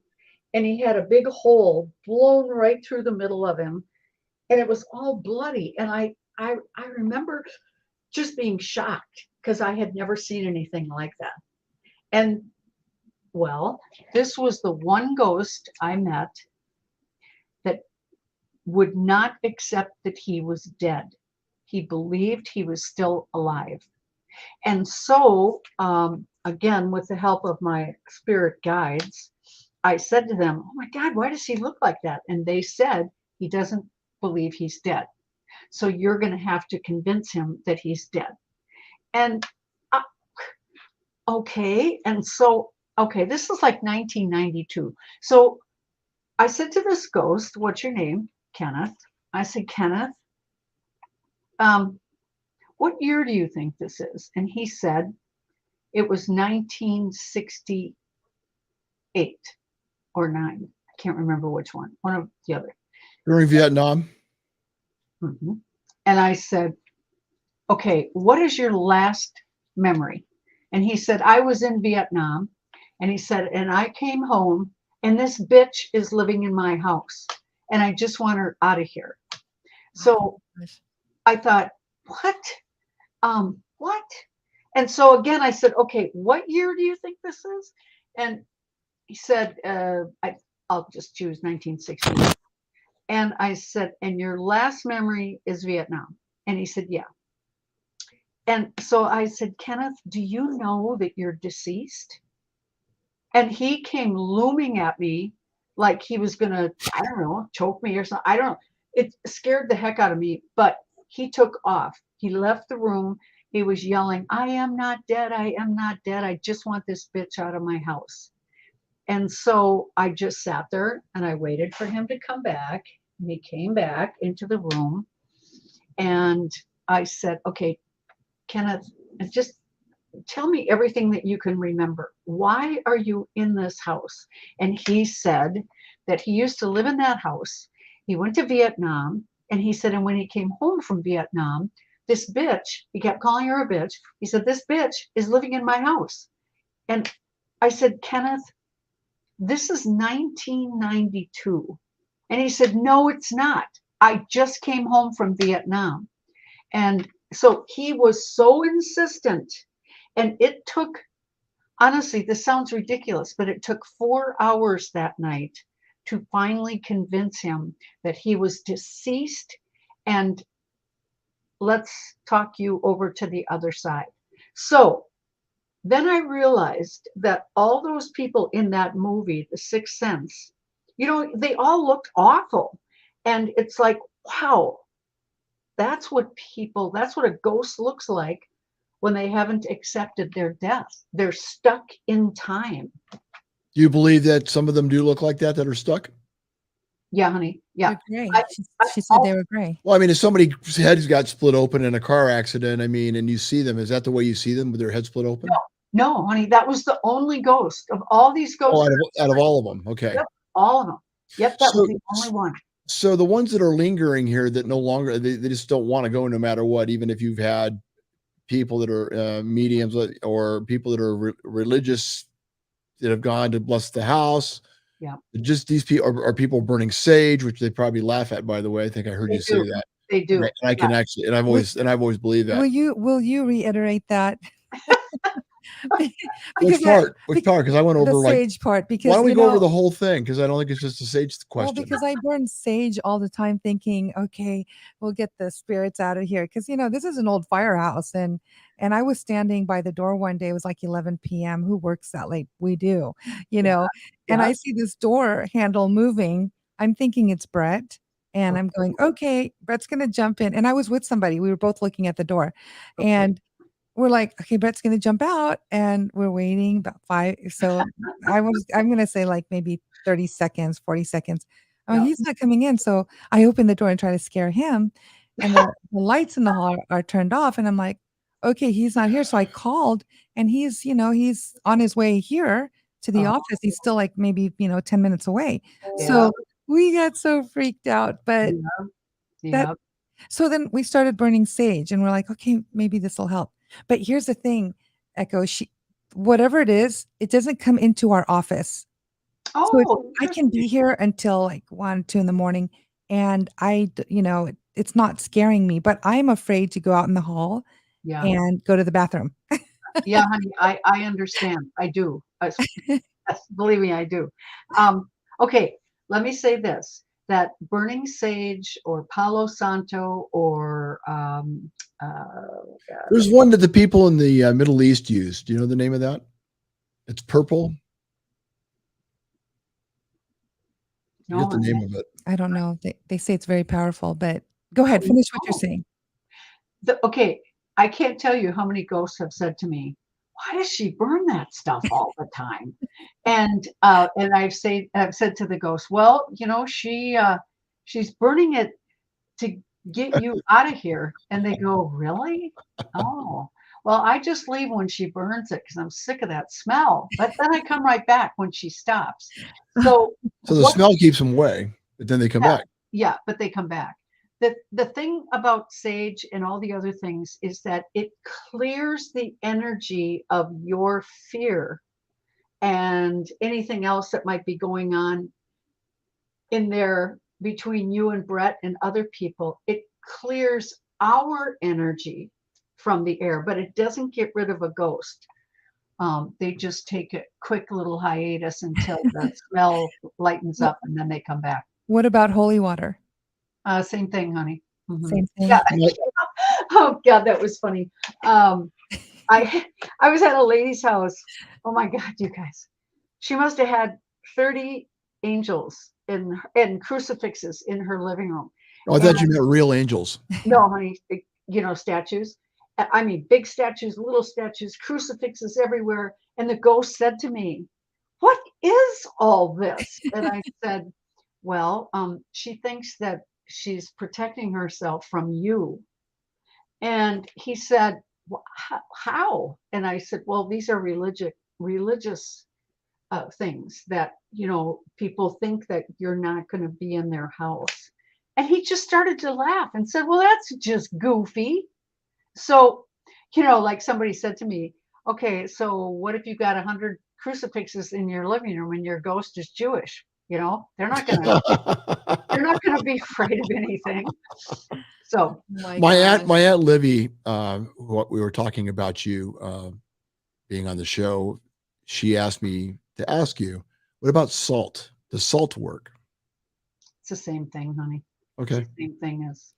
Speaker 2: and he had a big hole blown right through the middle of him, and it was all bloody. And I remember just being shocked because I had never seen anything like that. And well, this was the one ghost I met that would not accept that he was dead. He believed he was still alive. And so, again, with the help of my spirit guides, I said to them, "Oh my God, why does he look like that?" And they said, "He doesn't believe he's dead. So you're going to have to convince him that he's dead." And uh, okay. And so, okay, this is like 1992. So I said to this ghost, "What's your name?" "Kenneth." I said, "Kenneth, what year do you think this is?" And he said, it was 1968 or 9. I can't remember which one of the other.
Speaker 1: During Vietnam.
Speaker 2: Mm-hmm. And I said, "Okay, what is your last memory?" And he said, "I was in Vietnam." And he said, "And I came home, and this bitch is living in my house, and I just want her out of here." So I thought, what? What? And so again, I said, "Okay, what year do you think this is?" And he said, I'll just choose 1960. And I said, "And your last memory is Vietnam?" And he said, "Yeah." And so I said, "Kenneth, do you know that you're deceased?" And he came looming at me like he was going to, I don't know, choke me or something. I don't know. It scared the heck out of me, but he took off. He left the room. He was yelling, "I am not dead. I am not dead. I just want this bitch out of my house." And so I just sat there and I waited for him to come back. And he came back into the room, and I said, "Okay, Kenneth, just tell me everything that you can remember. Why are you in this house?" And he said that he used to live in that house. He went to Vietnam, and he said, and when he came home from Vietnam, this bitch, he kept calling her a bitch. He said, "This bitch is living in my house." And I said, "Kenneth, this is 1992. And he said, "No, it's not. I just came home from Vietnam." And so he was so insistent. And it took, honestly, this sounds ridiculous, but it took 4 hours that night to finally convince him that he was deceased. And let's talk you over to the other side. So then I realized that all those people in that movie, The Sixth Sense, they all looked awful. And it's like, wow, that's what a ghost looks like when they haven't accepted their death. They're stuck in time.
Speaker 1: Do you believe that some of them do look like that are stuck?
Speaker 2: Yeah, honey. Yeah.
Speaker 3: They're gray.
Speaker 2: I,
Speaker 3: She said they were gray.
Speaker 1: Well, I mean, if somebody's head got split open in a car accident, I mean, and you see them, is that the way you see them with their head split open?
Speaker 2: no, honey, that was the only ghost of all these ghosts.
Speaker 1: Oh, out of all of them. Okay.
Speaker 2: Yep, all of them. Yep, that was the only one.
Speaker 1: So the ones that are lingering here that no longer, they just don't want to go no matter what, even if you've had people that are mediums or people that are religious that have gone to bless the house.
Speaker 2: Yeah.
Speaker 1: Just these people are people burning sage, which they probably laugh at, by the way. I think I heard you say that.
Speaker 2: They do.
Speaker 1: And I can actually, and I've always believed that.
Speaker 3: Will you reiterate that?
Speaker 1: Which part? Because I went over
Speaker 3: the sage part. Because
Speaker 1: why don't we go over the whole thing? Because I don't think it's just a sage question.
Speaker 3: Well, because I burn sage all the time, thinking, okay, we'll get the spirits out of here. Because this is an old firehouse, and I was standing by the door one day. It was like 11 p.m. Who works that late? We do, And I see this door handle moving. I'm thinking it's Brett. And I'm going, okay, Brett's going to jump in. And I was with somebody. We were both looking at the door.
Speaker 2: Okay.
Speaker 3: And we're like, okay, Brett's going to jump out. And we're waiting about 5. So I'm going to say like maybe 30 seconds, 40 seconds. Oh,
Speaker 2: Yeah.
Speaker 3: he's not coming in. So I open the door and try to scare him. And the lights in the hall are turned off. And I'm like, okay, he's not here. So I called and he's on his way here to the
Speaker 2: Oh,
Speaker 3: office. He's still like maybe, 10 minutes away.
Speaker 2: yeah.
Speaker 3: So we got so freaked out. But
Speaker 2: Yeah.
Speaker 3: that
Speaker 2: Yeah.
Speaker 3: so then we started burning sage and we're like, okay, maybe this will help. But here's the thing, Echo, whatever it is, it doesn't come into our office. So
Speaker 2: Oh,
Speaker 3: I can
Speaker 2: interesting.
Speaker 3: be here until like 1, 2 in the morning and it's not scaring me, but I'm afraid to go out in the hall
Speaker 2: Yeah.
Speaker 3: and go to the bathroom.
Speaker 2: Yeah, honey, I understand. I do. Yes, believe me, I do. Okay, let me say this, that burning sage or Palo Santo or
Speaker 1: There's one that the people in the Middle East use. Do you know the name of that? It's purple. I
Speaker 2: no,
Speaker 1: forget the name of it.
Speaker 3: I don't know. They say it's very powerful, but go ahead,
Speaker 2: honey,
Speaker 3: finish what you're
Speaker 2: no.
Speaker 3: saying.
Speaker 2: Okay, I can't tell you how many ghosts have said to me, "Why does she burn that stuff all the time?" And I've said to the ghost, "Well, she's burning it to get you out of here." And they go, "Really? Oh, well, I just leave when she burns it because I'm sick of that smell. But then I come right back when she stops." So
Speaker 1: So the
Speaker 2: what
Speaker 1: smell keeps them away, but then they come back.
Speaker 2: yeah, but they come back. The thing about sage and all the other things is that it clears the energy of your fear and anything else that might be going on in there between you and Brett and other people. It clears our energy from the air, but it doesn't get rid of a ghost. They just take a quick little hiatus until the smell lightens
Speaker 3: Wh-
Speaker 2: up and then they come back.
Speaker 3: What about holy water?
Speaker 2: Same thing, honey. Mhm.
Speaker 3: Same
Speaker 2: Yeah.
Speaker 3: thing.
Speaker 2: Oh God, that was funny. Um, I I was at a lady's house. Oh my God, you guys. She must have had 30 angels and crucifixes in her living room.
Speaker 1: Oh, I thought you
Speaker 2: And
Speaker 1: meant real angels.
Speaker 2: no, honey, statues. I mean, big statues, little statues, crucifixes everywhere. And the ghost said to me, "What is all this?" And I said, "Well, she thinks that she's protecting herself from you." And he said, How?" And I said, "Well, these are religious things that people think that you're not going to be in their house." And he just started to laugh and said, "Well, that's just goofy." So, like somebody said to me, "Okay, so what if you got 100 crucifixes in your living room and your ghost is Jewish?" They're not gonna be afraid of anything. So,
Speaker 3: Oh my
Speaker 1: my aunt,
Speaker 3: gosh.
Speaker 1: my aunt Livy, what we were talking about you being on the show, she asked me to ask you, what about salt? Does salt work?
Speaker 2: it's the same thing, honey. It's the
Speaker 1: Okay.
Speaker 2: same thing as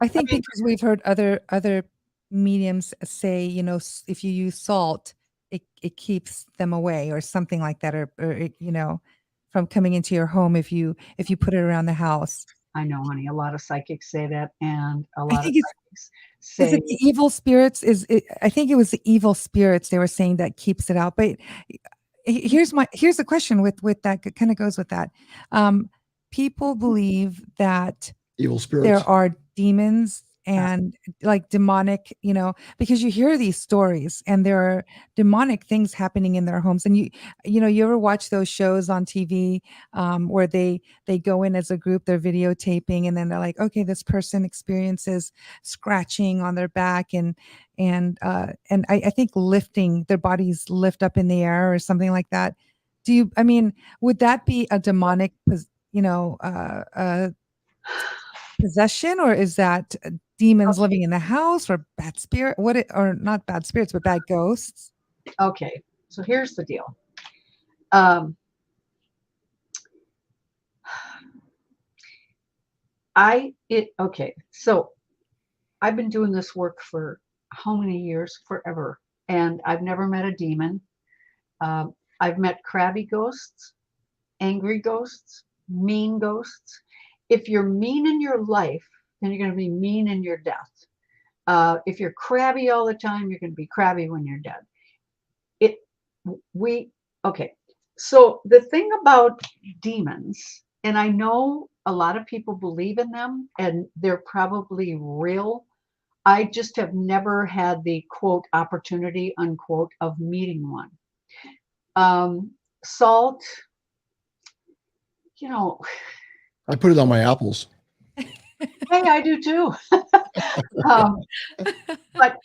Speaker 3: I
Speaker 2: I
Speaker 3: think
Speaker 2: mean,
Speaker 3: because we've heard other mediums say, if you use salt, it keeps them away or something like that, or from coming into your home if you put it around the house.
Speaker 2: I know, honey, a lot of psychics say that, and a
Speaker 3: I
Speaker 2: lot of
Speaker 3: think it's
Speaker 2: psychics
Speaker 3: is
Speaker 2: say,
Speaker 3: it the evil spirits? I think it was the evil spirits they were saying that keeps it out. But here's the question with that kind of goes with that. Um, People believe that
Speaker 1: Evil
Speaker 3: there
Speaker 1: spirits.
Speaker 3: are demons
Speaker 2: uh,
Speaker 3: and like demonic, because you hear these stories and there are demonic things happening in their homes. And you ever watch those shows on TV where they go in as a group, they're videotaping, and then they're like, okay, this person experiences scratching on their back and I think lifting their bodies lift up in the air or something like that. I mean, would that be a demonic, possession, or is that demons
Speaker 2: okay,
Speaker 3: living in the house or bad spirit? Or not bad spirits, but bad ghosts?
Speaker 2: okay. So here's the deal. Um, okay. So I've been doing this work for how many years? Forever, and I've never met a demon. I've met crabby ghosts, angry ghosts, mean ghosts. If you're mean in your life, then you're going to be mean in your death. If you're crabby all the time, you're going to be crabby when you're dead. It we okay. So the thing about demons and I know a lot of people believe in them and they're probably real. I just have never had the quote opportunity unquote of meeting one. Salt, you know,
Speaker 1: I put it on my apples.
Speaker 2: hey, I do too. um, but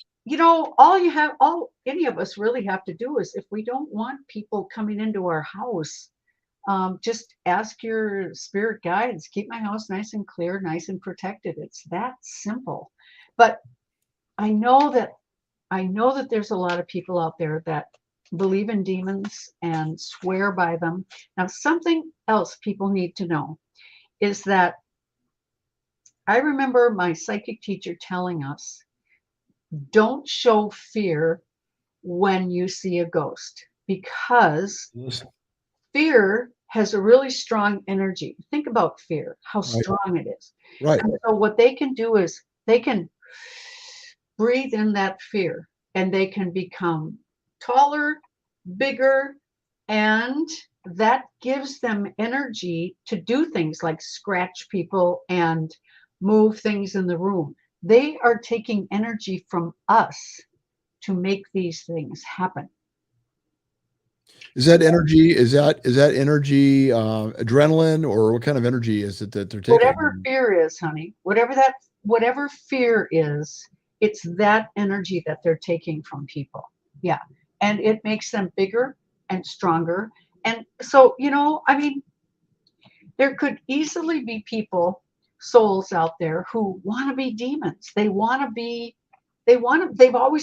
Speaker 2: all any of us really have to do is, if we don't want people coming into our house, just ask your spirit guides, keep my house nice and clear, nice and protected. It's that simple. But I know that there's a lot of people out there that believe in demons and swear by them. Now, something else people need to know is that I remember my psychic teacher telling us, don't show fear when you see a ghost, because
Speaker 1: Yes.
Speaker 2: fear has a really strong energy. Think about fear, how
Speaker 1: Right.
Speaker 2: strong it is.
Speaker 1: Right.
Speaker 2: And so what they can do is they can breathe in that fear and they can become taller, bigger, and that gives them energy to do things like scratch people and move things in the room. They are taking energy from us to make these things happen.
Speaker 1: Is that energy? Is that energy adrenaline, or what kind of energy is it that they're taking?
Speaker 2: Whatever fear is, honey, whatever fear is, it's that energy that they're taking from people. Yeah. And it makes them bigger and stronger. And so, I mean, there could easily be people, souls out there who want to be demons. They've always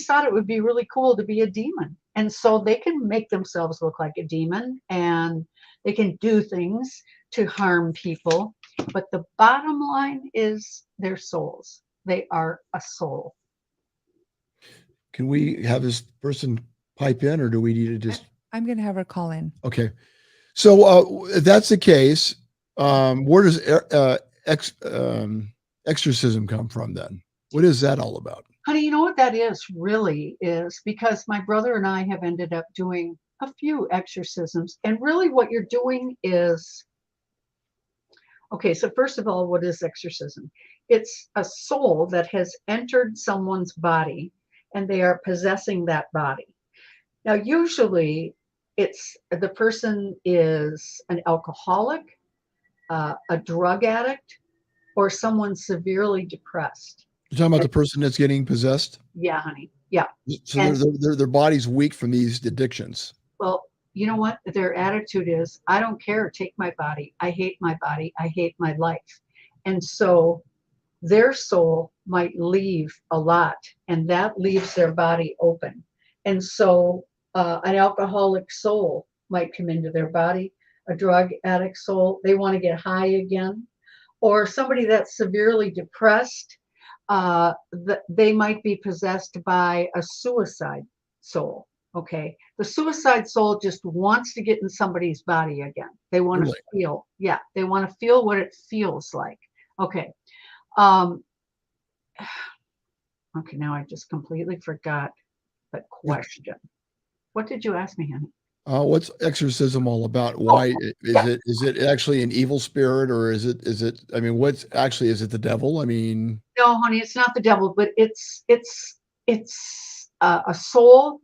Speaker 2: thought it would be really cool to be a demon. And so they can make themselves look like a demon and they can do things to harm people. But the bottom line is they're souls. They are a soul.
Speaker 1: Can we have this person pipe in, or do we need to just?
Speaker 3: I'm going to have her call in.
Speaker 1: Okay. So if that's the case, where does exorcism come from then? What is that all about?
Speaker 2: Honey, you know what that is because my brother and I have ended up doing a few exorcisms. And really what you're doing is, okay, so first of all, what is exorcism? It's a soul that has entered someone's body and they are possessing that body. Now, usually the person is an alcoholic, a drug addict, or someone severely depressed.
Speaker 1: You're talking about the person that's getting possessed?
Speaker 2: Yeah, honey. Yeah.
Speaker 1: So
Speaker 2: And-
Speaker 1: their body's weak from these addictions.
Speaker 2: Well, you know what? Their attitude is, I don't care. Take my body. I hate my body. I hate my life. And so their soul might leave a lot, and that leaves their body open. And so an alcoholic soul might come into their body, a drug addict soul, they want to get high again, or somebody that's severely depressed, they might be possessed by a suicide soul. Okay. The suicide soul just wants to get in somebody's body again. They want
Speaker 1: Really?
Speaker 2: to feel, they want to feel what it feels like. Okay. Okay, now I just completely forgot the question. What did you ask me, honey?
Speaker 1: What's exorcism all about? Why is it actually an evil spirit, or is it? I mean, is it the devil? I mean,
Speaker 2: No, honey, it's not the devil, but it's a soul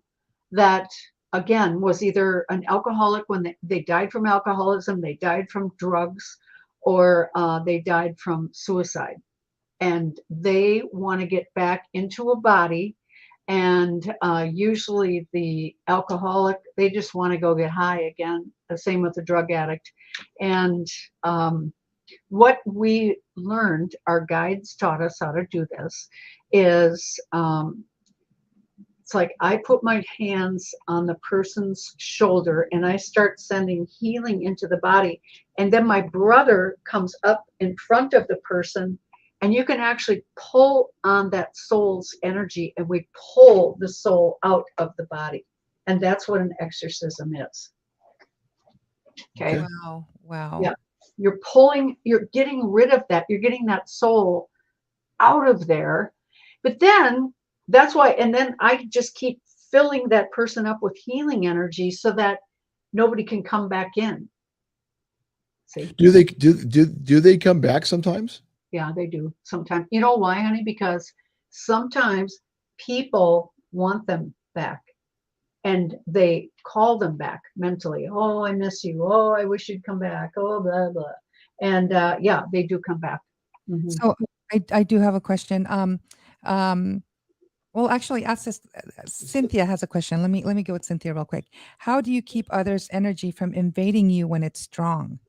Speaker 2: that again was either an alcoholic when they died from alcoholism, they died from drugs, or they died from suicide, and they want to get back into a body. And usually the alcoholic, they just want to go get high again. The same with the drug addict. And what we learned, our guides taught us how to do this, is it's like I put my hands on the person's shoulder and I start sending healing into the body. And then my brother comes up in front of the person, and you can actually pull on that soul's energy, and we pull the soul out of the body. And that's what an exorcism is. Okay.
Speaker 3: Wow.
Speaker 2: Yeah. You're getting rid of that. You're getting that soul out of there. But then that's why, and then I just keep filling that person up with healing energy so that nobody can come back in. See?
Speaker 1: Do they come back sometimes?
Speaker 2: Yeah, they do sometimes. You know why, honey? Because sometimes people want them back and they call them back mentally. Oh, I miss you. Oh, I wish you'd come back. Oh, blah, blah. And yeah, they do come back. Mhm.
Speaker 3: So I do have a question. Um, well, actually, ask this. Cynthia has a question. Let me go with Cynthia real quick. How do you keep others' energy from invading you when it's strong?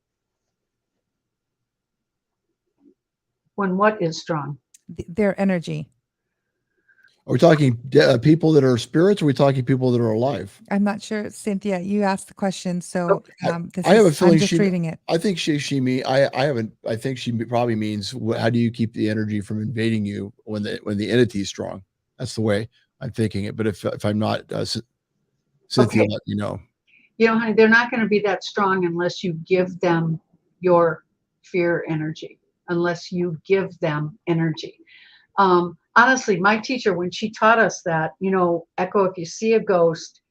Speaker 2: When what is strong?
Speaker 3: Their energy.
Speaker 1: Are we talking people that are spirits? Or are we talking people that are alive?
Speaker 3: I'm not sure, Cynthia. You asked the question, so this
Speaker 1: I have a
Speaker 3: is.
Speaker 1: feeling
Speaker 3: I'm just reading it.
Speaker 1: I think I haven't. I think she probably means how do you keep the energy from invading you when the entity is strong? That's the way I'm thinking it. But if I'm not, Cynthia,
Speaker 2: Okay.
Speaker 1: let me know.
Speaker 2: You know, honey, they're not going to be that strong unless you give them your fear energy, unless you give them energy. Honestly, my teacher, when she taught us that, you know, Echo, if you see a ghost,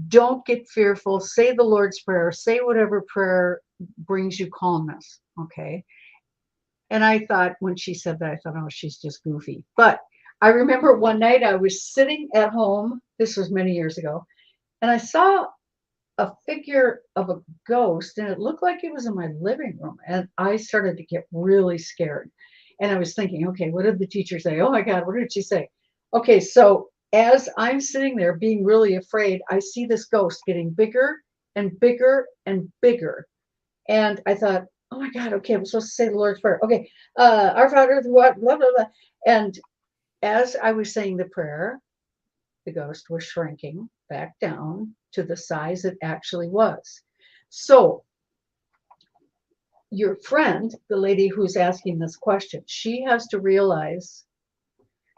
Speaker 2: don't get fearful, say the Lord's Prayer, say whatever prayer brings you calmness. Okay. And I thought, when she said that, I thought, oh, she's just goofy. But I remember one night I was sitting at home, this was many years ago, and I saw a figure of a ghost, and it looked like it was in my living room. And I started to get really scared. And I was thinking, okay, what did the teacher say? Oh my God, what did she say? Okay, so as I'm sitting there being really afraid, I see this ghost getting bigger and bigger and bigger. And I thought, oh my God, okay, I'm supposed to say the Lord's Prayer. Okay, our Father, what, blah, blah, blah. And as I was saying the prayer, the ghost was shrinking back down to the size it actually was. So your friend, the lady who's asking this question, she has to realize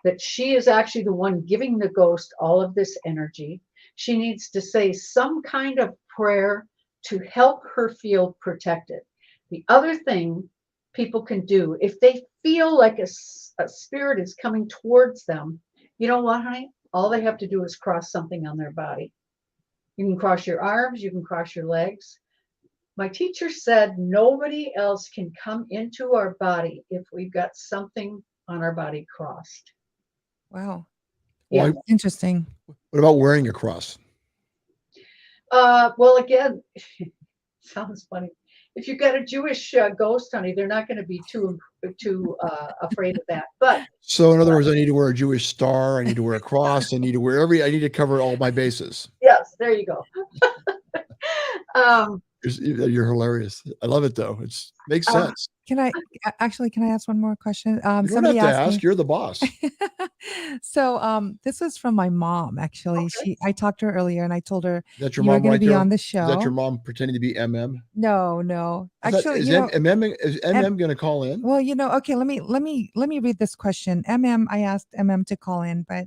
Speaker 2: that she is actually the one giving the ghost all of this energy. She needs to say some kind of prayer to help her feel protected. The other thing people can do, if they feel like a spirit is coming towards them, you know what, honey? All they have to do is cross something on their body. You can cross your arms, you can cross your legs. My teacher said nobody else can come into our body if we've got something on our body crossed.
Speaker 3: Wow.
Speaker 2: Yeah.
Speaker 1: Well,
Speaker 3: Interesting.
Speaker 1: what about wearing a cross?
Speaker 2: Well, again, sounds funny. If you've got a Jewish ghost, honey, they're not going to be too afraid of that. But
Speaker 1: So, in other words, I need to wear a Jewish star. I need to wear a cross. I need to cover all my bases.
Speaker 2: yes, there you go.
Speaker 1: You're hilarious. I love it though. It's makes sense.
Speaker 3: Can I ask one more question?
Speaker 1: You don't
Speaker 3: Somebody
Speaker 1: have to
Speaker 3: asked me.
Speaker 1: ask. You're the boss.
Speaker 3: So this was from my mom, actually.
Speaker 2: Okay.
Speaker 3: I talked to her earlier and I told her
Speaker 1: Is that your
Speaker 3: you were
Speaker 1: mom
Speaker 3: going to
Speaker 1: right
Speaker 3: be
Speaker 1: there?
Speaker 3: on the
Speaker 1: Is that your
Speaker 3: show.
Speaker 1: mom pretending to be MM?
Speaker 3: No.
Speaker 1: I thought,
Speaker 3: Actually,
Speaker 1: is
Speaker 3: you know,
Speaker 1: MM going to call in?
Speaker 3: well, you know, okay, let me read this question. I asked to call in, but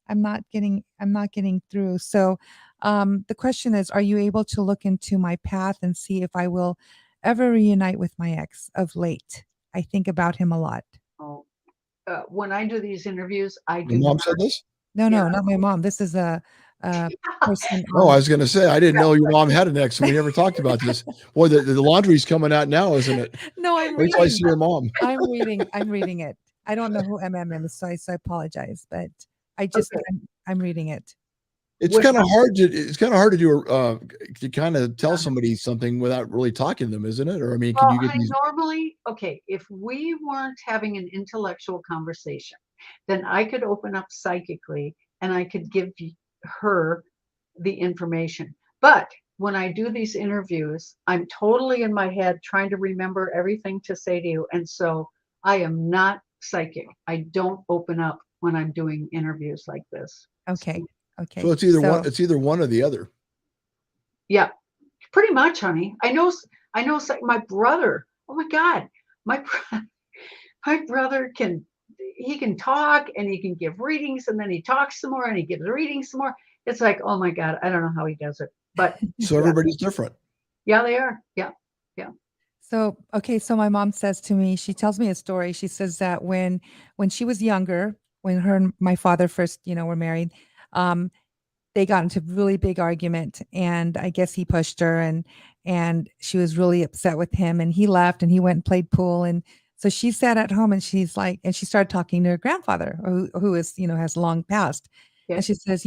Speaker 3: I'm not getting through. So the question is, are you able to look into my path and see if I will ever reunite with my ex of late? I think about him a lot.
Speaker 2: Oh, when I do these interviews, I
Speaker 1: Your
Speaker 2: do
Speaker 1: mom
Speaker 2: not.
Speaker 1: said this?
Speaker 3: No,
Speaker 2: Yeah.
Speaker 3: not my mom. This is a person
Speaker 1: Oh, I
Speaker 3: on.
Speaker 1: was going to say, I didn't know your mom had an ex, and we never talked about this. Boy, the laundry's coming out now, isn't it?
Speaker 3: No, I'm
Speaker 1: Wait till I
Speaker 3: reading.
Speaker 1: see your mom.
Speaker 3: I'm reading it. I don't know who is, so I apologize, but
Speaker 2: Okay.
Speaker 3: I'm reading it.
Speaker 1: It's
Speaker 2: When
Speaker 1: kind of hard to do to kind of tell somebody something without really talking to them, isn't it? Or I mean, can
Speaker 2: Well,
Speaker 1: you get
Speaker 2: honey,
Speaker 1: these?
Speaker 2: normally, okay, if we weren't having an intellectual conversation, then I could open up psychically and I could give her the information. But when I do these interviews, I'm totally in my head trying to remember everything to say to you. And so I am not psychic. I don't open up when I'm doing interviews like this.
Speaker 3: Okay.
Speaker 1: So
Speaker 3: Okay.
Speaker 1: it's either one or the other.
Speaker 2: Yeah, pretty much, honey. I know my brother. Oh my God, my my brother can talk and he can give readings and then he talks some more and he gives readings some more. It's like, oh my God, I don't know how he does it, but
Speaker 1: So everybody's different.
Speaker 2: yeah, they are. Yeah, yeah.
Speaker 3: So, okay, so my mom says to me, she tells me a story. She says that when she was younger, when her and my father first, were married, um, they got into a really big argument, and I guess he pushed her, and she was really upset with him, and he left and he went and played pool. And so she sat at home, and she's like, and she started talking to her grandfather, who is, has long passed. And
Speaker 2: Yes.
Speaker 3: she says,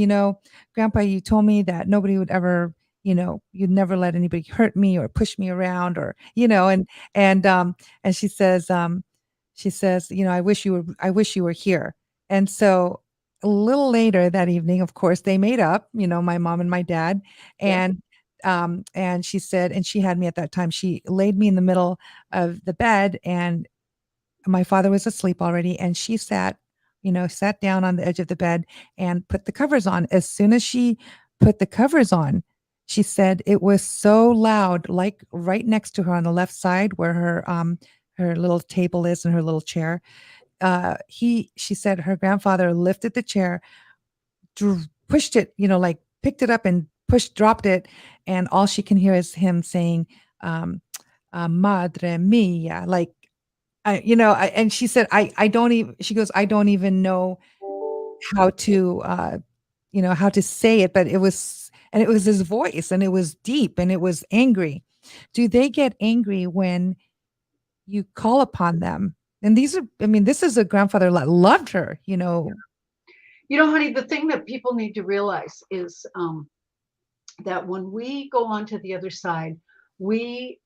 Speaker 3: Grandpa, you told me that nobody would ever, you'd never let anybody hurt me or push me around, or, and she says, I wish you were here. And so a little later that evening, of course, they made up, my mom and my dad.
Speaker 2: Yeah.
Speaker 3: And she said, and she had me at that time, she laid me in the middle of the bed, and my father was asleep already. And she sat down on the edge of the bed and put the covers on. As soon as she put the covers on, she said it was so loud, like right next to her on the left side where her little table is and her little chair. She said her grandfather lifted the chair, pushed it, like picked it up and dropped it. And all she can hear is him saying, Madre mia, like, and she said, I don't even, she goes, I don't even know how to, how to say it, but it was his voice, and it was deep, and it was angry. Do they get angry when you call upon them? And this is a grandfather that loved her,
Speaker 2: Honey, the thing that people need to realize is that when we go on to the other side, we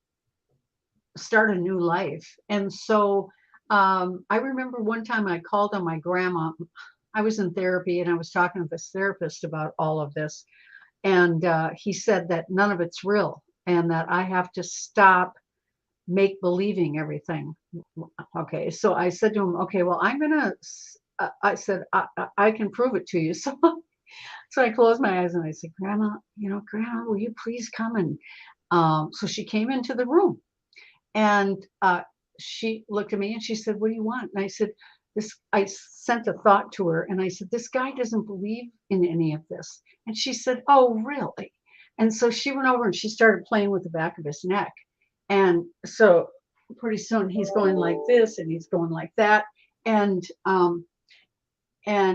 Speaker 2: start a new life. And so I remember one time I called on my grandma. I was in therapy, and I was talking to this therapist about all of this. And he said that none of it's real, and that I have to stop make believing everything. Okay. So I said to him, okay, well, I said, I can prove it to you. So I closed my eyes and I said, Grandma, will you please come? And so she came into the room, and she looked at me and she said, what do you want? And I said, I sent a thought to her, and I said, this guy doesn't believe in any of this. And she said, oh, really? And so she went over and she started playing with the back of his neck. And so pretty soon he's going like this and he's going like that. And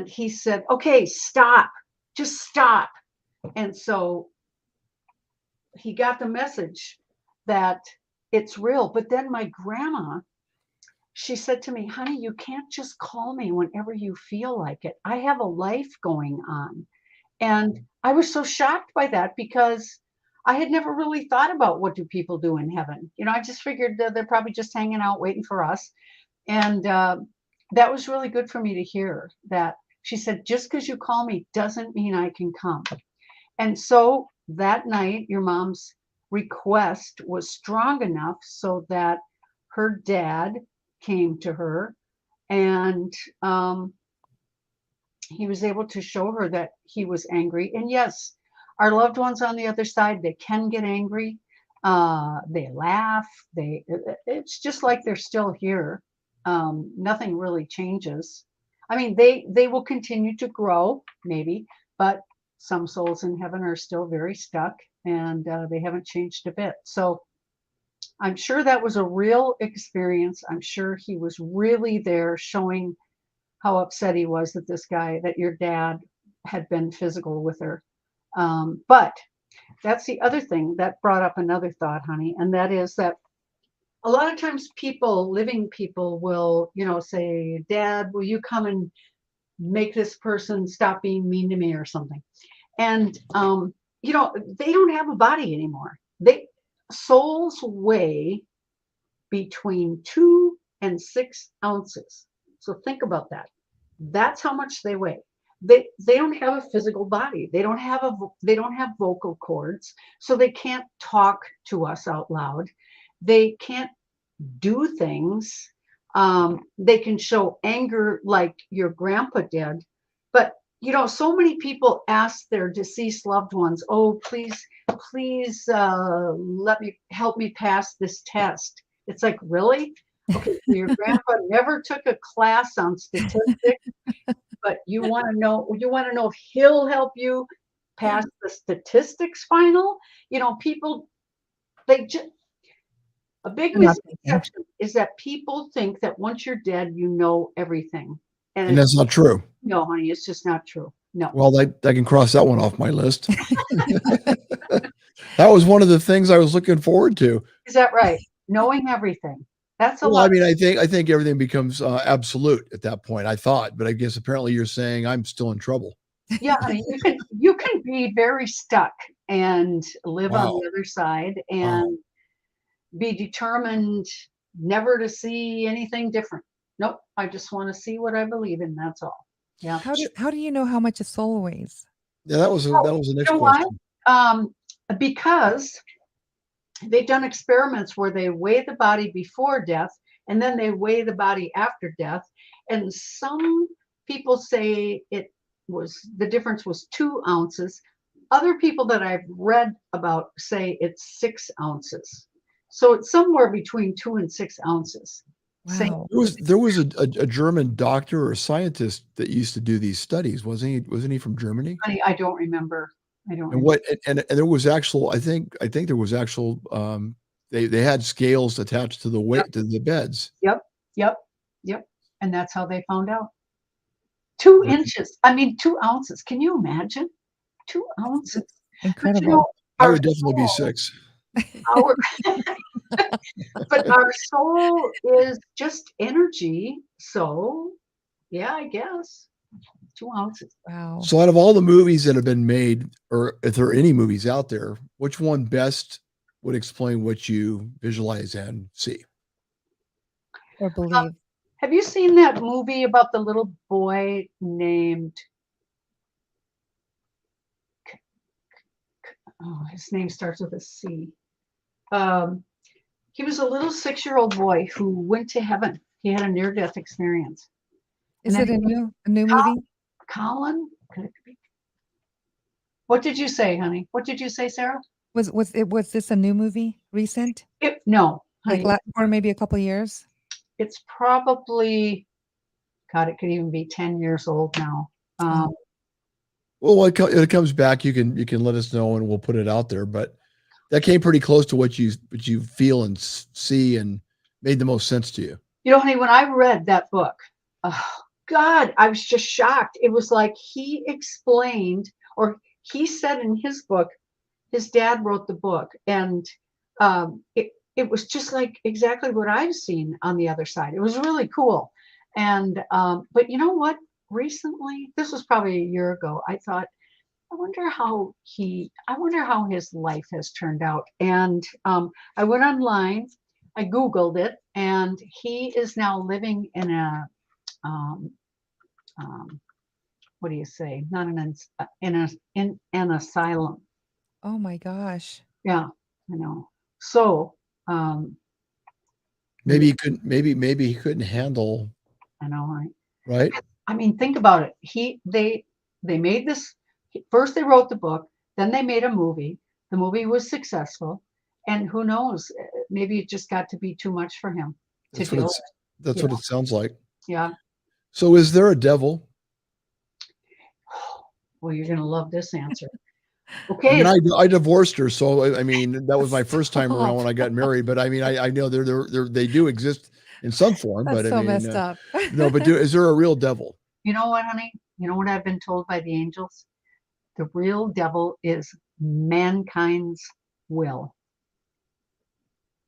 Speaker 2: he said, okay, stop, just stop. And so he got the message that it's real. But then my grandma, she said to me, honey, you can't just call me whenever you feel like it. I have a life going on. And I was so shocked by that, because I had never really thought about what do people do in heaven. I just figured that they're probably just hanging out waiting for us. And that was really good for me to hear that. She said, just because you call me doesn't mean I can come. And so that night, your mom's request was strong enough so that her dad came to her, and he was able to show her that he was angry. And yes, our loved ones on the other side, they can get angry. They laugh. It's just like they're still here. Nothing really changes. I mean, they will continue to grow, maybe, but some souls in heaven are still very stuck, and they haven't changed a bit. So I'm sure that was a real experience. I'm sure he was really there, showing how upset he was that your dad had been physical with her. But that's the other thing that brought up another thought, honey, and that is that a lot of times living people will, say, Dad, will you come and make this person stop being mean to me or something? And, they don't have a body anymore. Souls weigh between 2 and 6 ounces. So think about that. That's how much they weigh. They don't have a physical body. They don't have vocal cords, so they can't talk to us out loud. They can't do things. They can show anger like your grandpa did, but so many people ask their deceased loved ones, oh, please help me pass this test. It's like, really? Okay, so your grandpa never took a class on statistics, but you want to know if he'll help you pass the statistics final? People, a big misconception is that people think that once you're dead, you know everything.
Speaker 1: And that's not true.
Speaker 2: No, honey, it's just not true. No.
Speaker 1: Well, I can cross that one off my list. That was one of the things I was looking forward to.
Speaker 2: Is that right? Knowing everything. That's a
Speaker 1: Well,
Speaker 2: lot.
Speaker 1: I mean, I think everything becomes absolute at that point. I thought, but I guess apparently you're saying I'm still in trouble.
Speaker 2: Yeah, honey, you can be very stuck and live on
Speaker 1: Wow,
Speaker 2: the other side
Speaker 1: wow.
Speaker 2: and be determined never to see anything different. Nope, I just want to see what I believe in. That's all. Yeah.
Speaker 3: How do you know how much a soul weighs?
Speaker 1: Yeah,
Speaker 2: Oh,
Speaker 1: that was the
Speaker 2: you
Speaker 1: next
Speaker 2: know what?
Speaker 1: question.
Speaker 2: Um, because they've done experiments where they weigh the body before death and then they weigh the body after death. And some people say the difference was 2 ounces. Other people that I've read about say it's 6 ounces. So it's somewhere between 2 and 6 ounces. Same,
Speaker 3: Wow.
Speaker 1: There was a German doctor or scientist that used to do these studies, wasn't he? Wasn't he from Germany?
Speaker 2: honey, I don't remember. I don't
Speaker 1: And
Speaker 2: remember.
Speaker 1: what and there was actual I think there was actual they had scales attached to the
Speaker 2: Yep,
Speaker 1: weight to the beds.
Speaker 2: yep, yep, yep. And that's how they found out. 2 inches. I mean, 2 ounces. Can you imagine? 2 ounces.
Speaker 3: That's
Speaker 2: But
Speaker 3: incredible.
Speaker 1: I
Speaker 2: our
Speaker 1: would definitely be
Speaker 2: soul,
Speaker 1: 6.
Speaker 2: our but our soul is just energy. So yeah, I guess 2 ounces.
Speaker 3: Wow.
Speaker 1: So out of all the movies that have been made, or if there are any movies out there, which one best would explain what you visualize and see?
Speaker 3: Or
Speaker 2: Uh,
Speaker 3: believe.
Speaker 2: have you seen that movie about the little boy named? Oh, his name starts with a C. Um, he was a little 6-year-old boy who went to heaven. He had a near-death experience, and
Speaker 3: Is
Speaker 2: then
Speaker 3: it a new movie?
Speaker 2: Colin. Could it be? What did you say, honey? What did you say, Sarah?
Speaker 3: Was this a new movie? Recent?
Speaker 2: No,
Speaker 3: Like
Speaker 2: honey.
Speaker 3: or maybe a couple years?
Speaker 2: It's probably God. It could even be 10 years old now.
Speaker 3: Oh,
Speaker 1: Well, it comes back, you can let us know and we'll put it out there. But that came pretty close to what you feel and see and made the most sense to you.
Speaker 2: Honey, when I read that book, oh, God, I was just shocked. It was like he explained, or he said in his book, his dad wrote the book, and it was just like exactly what I've seen on the other side. It was really cool. And but you know what? Recently, this was probably a year ago, I thought, I wonder how his life has turned out. And I went online, I Googled it, and he is now living in a, um, um, what do you say? Not in an asylum.
Speaker 3: oh my gosh.
Speaker 2: Yeah, I know. So, um,
Speaker 1: Maybe he couldn't maybe he couldn't handle,
Speaker 2: I know.
Speaker 1: right?
Speaker 2: I mean, think about it. They made this. First, they wrote the book. Then they made a movie. The movie was successful, and who knows? Maybe it just got to be too much for him to
Speaker 1: That's what
Speaker 2: deal
Speaker 1: it's
Speaker 2: with.
Speaker 1: that's what it sounds like.
Speaker 2: Yeah.
Speaker 1: So is there a devil?
Speaker 2: Well, you're gonna love this answer.
Speaker 1: I
Speaker 2: Okay.
Speaker 1: mean, I divorced her, so I mean that was my first time around
Speaker 3: Stop.
Speaker 1: when I got married. But I mean, I know they do exist in some form. But
Speaker 3: That's
Speaker 1: I
Speaker 3: so
Speaker 1: mean,
Speaker 3: messed up.
Speaker 1: no. But is there a real devil?
Speaker 2: You know what, honey? You know what I've been told by the angels? The real devil is mankind's will,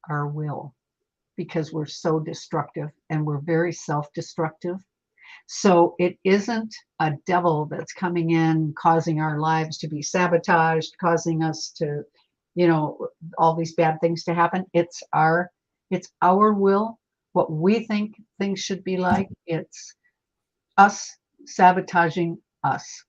Speaker 2: our will, because we're so destructive and we're very self-destructive. So it isn't a devil that's coming in, causing our lives to be sabotaged, causing us to, all these bad things to happen. It's our will, what we think things should be like. It's us sabotaging us.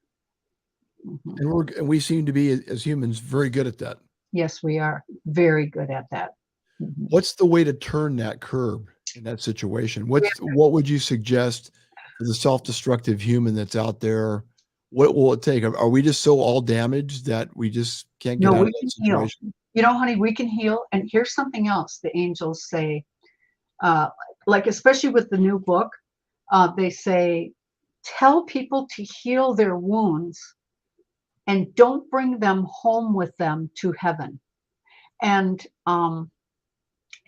Speaker 2: Mhm.
Speaker 1: And we seem to be as humans very good at that.
Speaker 2: Yes, we are very good at that. Mhm.
Speaker 1: What's the way to turn that curb in that situation? What would you suggest for the self-destructive human that's out there? What will it take? Are we just so all damaged that we just can't get
Speaker 2: No,
Speaker 1: out
Speaker 2: we
Speaker 1: of that
Speaker 2: can heal.
Speaker 1: situation?
Speaker 2: Honey, we can heal. And here's something else the angels say, uh, like, especially with the new book, they say, tell people to heal their wounds and don't bring them home with them to heaven. And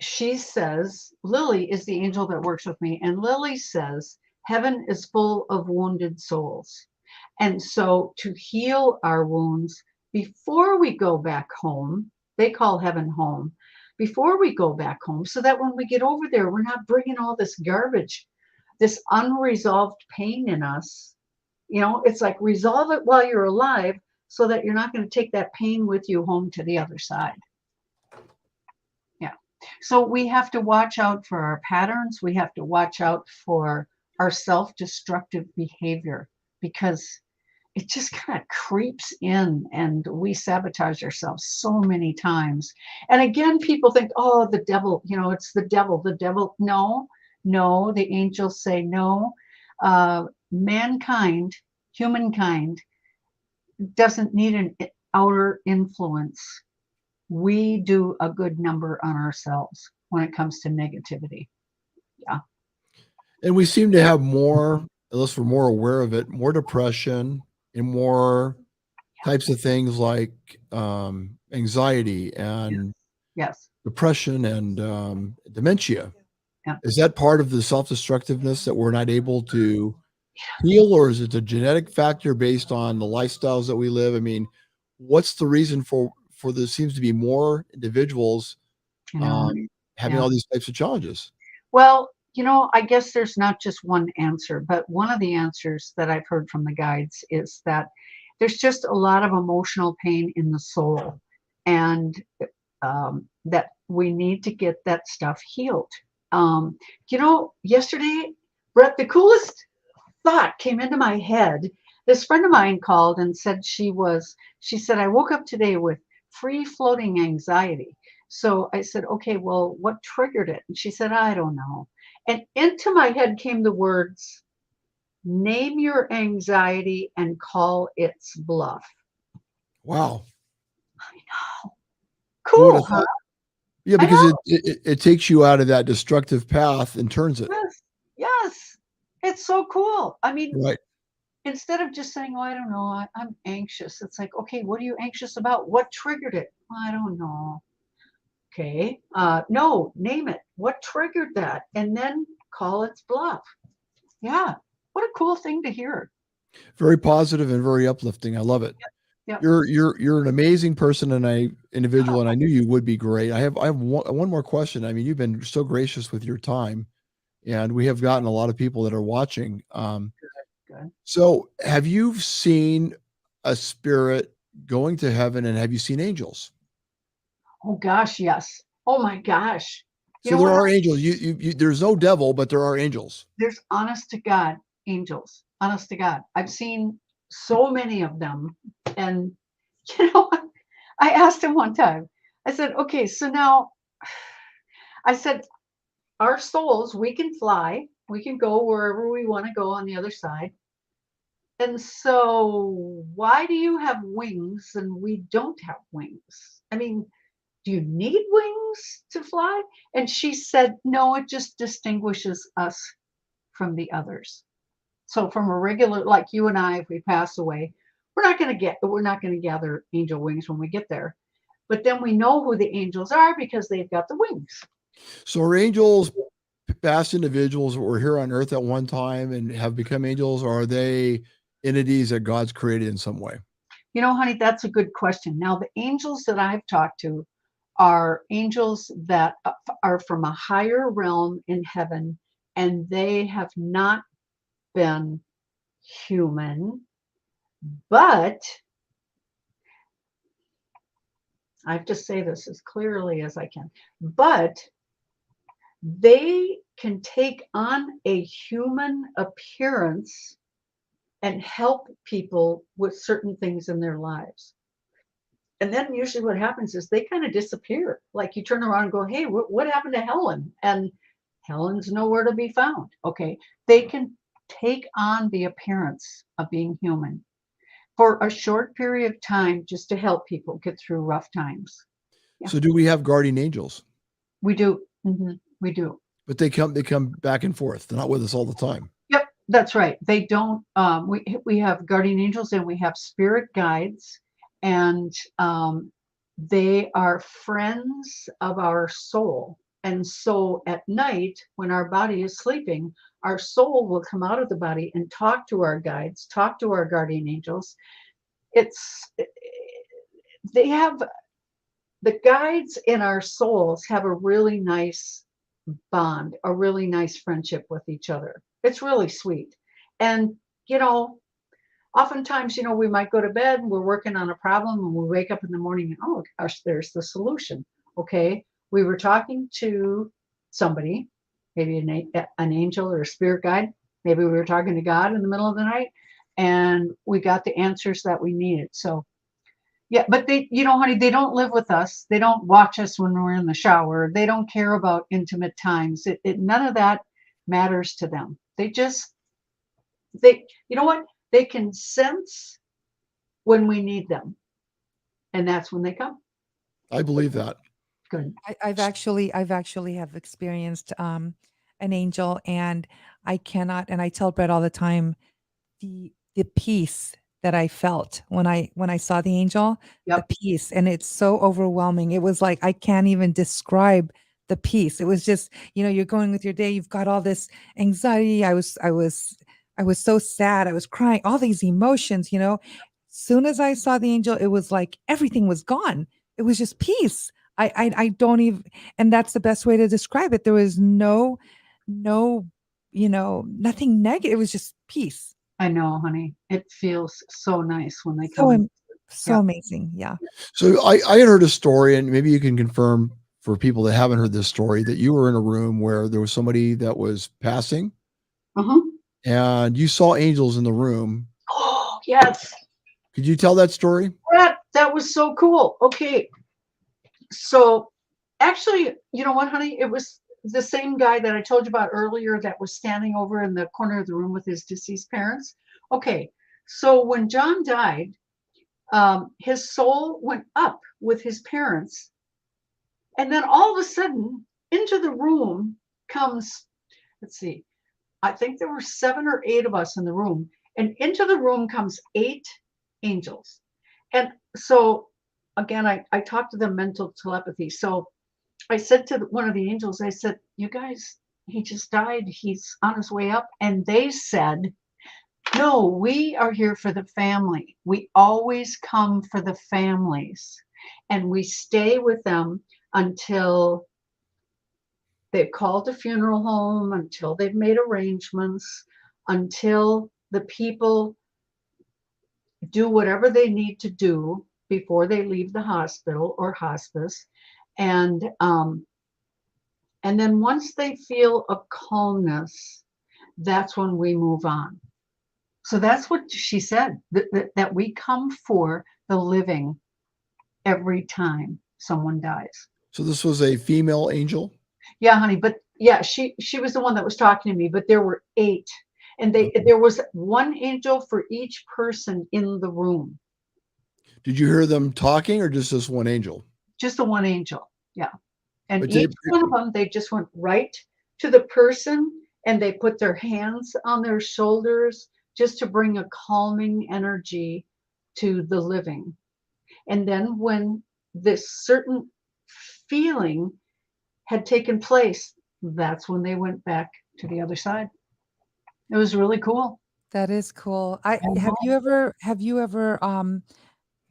Speaker 2: she says, Lily is the angel that works with me. And Lily says, heaven is full of wounded souls. And so to heal our wounds before we go back home, they call heaven home, before we go back home, so that when we get over there, we're not bringing all this garbage, this unresolved pain in us. You know, it's like resolve it while you're alive so that you're not going to take that pain with you home to the other side. Yeah. So we have to watch out for our patterns. We have to watch out for our self-destructive behavior, because it just kind of creeps in and we sabotage ourselves so many times. And again, people think, oh, the devil, you know, it's the devil, the devil. No, no, the angels say no. Mankind, humankind, doesn't need an outer influence. We do a good number on ourselves when it comes to negativity. Yeah.
Speaker 1: And we seem to have more, unless we're more aware of it, more depression and more types of things like anxiety and
Speaker 2: Yes.
Speaker 1: depression and dementia.
Speaker 2: Yeah.
Speaker 1: Is that part of the self-destructiveness that we're not able to heal, or is it a genetic factor based on the lifestyles that we live? I mean, what's the reason for there seems to be more individuals
Speaker 2: You know,
Speaker 1: having
Speaker 2: yeah.
Speaker 1: all these types of challenges?
Speaker 2: Well, you know, I guess there's not just one answer, but one of the answers that I've heard from the guides is that there's just a lot of emotional pain in the soul, and that we need to get that stuff healed. You know, yesterday, Brett, the coolest thought came into my head. This friend of mine called and said she said, I woke up today with free floating anxiety. So I said, okay, well, what triggered it? And she said, I don't know. And into my head came the words, name your anxiety and call its bluff.
Speaker 1: Wow.
Speaker 2: I know.
Speaker 1: Who would have
Speaker 2: Cool, huh?
Speaker 1: thought? Yeah,
Speaker 2: I
Speaker 1: because
Speaker 2: know.
Speaker 1: it takes you out of that destructive path and turns it.
Speaker 2: Yes. Yes. It's so cool. I mean,
Speaker 1: Right.
Speaker 2: instead of just saying, oh, I don't know, I'm anxious. It's like, okay, what are you anxious about? What triggered it? I don't know. Okay. No, name it. What triggered that? And then call its bluff. Yeah. What a cool thing to hear.
Speaker 1: Very positive and very uplifting. I love it.
Speaker 2: Yep.
Speaker 1: You're an amazing person and individual, and I knew you would be great. I have one more question. I mean, you've been so gracious with your time, and we have gotten a lot of people that are watching.
Speaker 2: Good.
Speaker 1: So have you seen a spirit going to heaven, and have you seen angels?
Speaker 2: Oh gosh, yes. Oh my gosh. You
Speaker 1: So
Speaker 2: know
Speaker 1: there
Speaker 2: what?
Speaker 1: are angels. There's no devil, but there are angels.
Speaker 2: There's honest to God angels. Honest to God. I've seen so many of them. And you know what? I asked him one time, I said, okay, so now I said, our souls, we can fly, we can go wherever we want to go on the other side. And so why do you have wings and we don't have wings? I mean, do you need wings to fly? And she said, no, it just distinguishes us from the others. So from a regular, like you and I, if we pass away, we're not going to gather angel wings when we get there. But then we know who the angels are because they've got the wings.
Speaker 1: So are angels past individuals that were here on earth at one time and have become angels, or are they entities that God's created in some way?
Speaker 2: You know, honey, that's a good question. Now, the angels that I've talked to are angels that are from a higher realm in heaven, and they have not been human, but I have to say this as clearly as I can, but they can take on a human appearance and help people with certain things in their lives. And then usually what happens is they kind of disappear. Like you turn around and go, hey, what happened to Helen? And Helen's nowhere to be found. Okay. They can take on the appearance of being human for a short period of time just to help people get through rough times. Yeah.
Speaker 1: So do we have guardian angels?
Speaker 2: We do. We do.
Speaker 1: But they come back and forth. They're not with us all the time.
Speaker 2: Yep, that's right. They don't. We have guardian angels and we have spirit guides, and they are friends of our soul. And so at night, when our body is sleeping, our soul will come out of the body and talk to our guides, talk to our guardian angels. It's they have the guides in our souls have a really nice bond, a really nice friendship with each other. It's really sweet. And, you know, oftentimes, you know, we might go to bed and we're working on a problem and we wake up in the morning and, oh gosh, there's the solution. Okay. We were talking to somebody, maybe an angel or a spirit guide. Maybe we were talking to God in the middle of the night and we got the answers that we needed. So, yeah, but they, you know, honey, they don't live with us. They don't watch us when we're in the shower. They don't care about intimate times. None of that matters to them. They just, you know what? They can sense when we need them. And that's when they come.
Speaker 1: I believe that.
Speaker 2: Good.
Speaker 3: I've actually have experienced an angel, and I cannot, and I tell Brett all the time, the peace that I felt when I saw the angel, the
Speaker 2: Yep.
Speaker 3: peace, and it's so overwhelming. It was like I can't even describe the peace. It was just, you're going with your day, you've got all this anxiety. I was so sad. I was crying, all these emotions. Soon as I saw the angel, it was like everything was gone. It was just peace. I don't even, and that's the best way to describe it. There was no, nothing negative. It was just peace.
Speaker 2: I know, honey. It feels so nice when they
Speaker 3: So
Speaker 2: come.
Speaker 3: so
Speaker 2: Yeah.
Speaker 3: amazing. Yeah.
Speaker 1: So I had heard a story, and maybe you can confirm for people that haven't heard this story, that you were in a room where there was somebody that was passing
Speaker 2: Uh-huh.
Speaker 1: and you saw angels in the room.
Speaker 2: Oh, yes.
Speaker 1: Could you tell that story?
Speaker 2: That was so cool. Okay. So actually, you know what, honey? It was the same guy that I told you about earlier that was standing over in the corner of the room with his deceased parents. Okay. So when John died, his soul went up with his parents. And then all of a sudden, into the room comes, let's see, I think there were 7 or 8 of us in the room. And into the room comes 8 angels. And so, again, I talked to them mental telepathy. So I said to one of the angels, I said, you guys, he just died. He's on his way up. And they said, no, we are here for the family. We always come for the families. And we stay with them until they've called a funeral home, until they've made arrangements, until the people do whatever they need to do before they leave the hospital or hospice. And then once they feel a calmness, that's when we move on. So that's what she said, that we come for the living every time someone dies.
Speaker 1: So this was a female angel?
Speaker 2: Yeah, honey, but yeah, she was the one that was talking to me, but there were 8. And there was one angel for each person in the room.
Speaker 1: Did you hear them talking, or just this one angel?
Speaker 2: Just the one angel. Yeah. And
Speaker 1: But
Speaker 2: each one of them, they just went right to the person and they put their hands on their shoulders just to bring a calming energy to the living. And then when this certain feeling had taken place, that's when they went back to the other side. It was really cool.
Speaker 3: That is cool.
Speaker 2: Uh-huh.
Speaker 3: Have you ever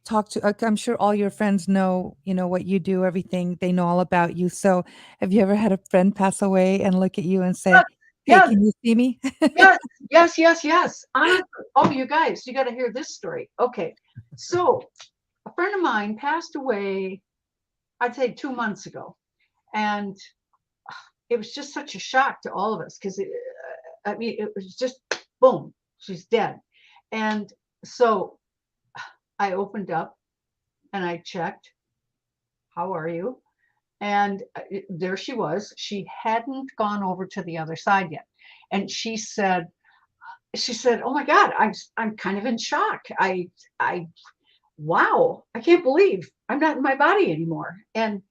Speaker 3: talked to, I'm sure all your friends know, what you do, everything, they know all about you. So have you ever had a friend pass away and look at you and say, hey,
Speaker 2: Yes,
Speaker 3: can you see me?
Speaker 2: yes. Honestly, oh, you guys, you got to hear this story. Okay. So a friend of mine passed away, I'd say 2 months ago. And it was just such a shock to all of us because it was just boom, she's dead. And so I opened up and I checked, how are you? And there she was. She hadn't gone over to the other side yet. And she said, oh my God, I'm kind of in shock. Wow, I can't believe I'm not in my body anymore. And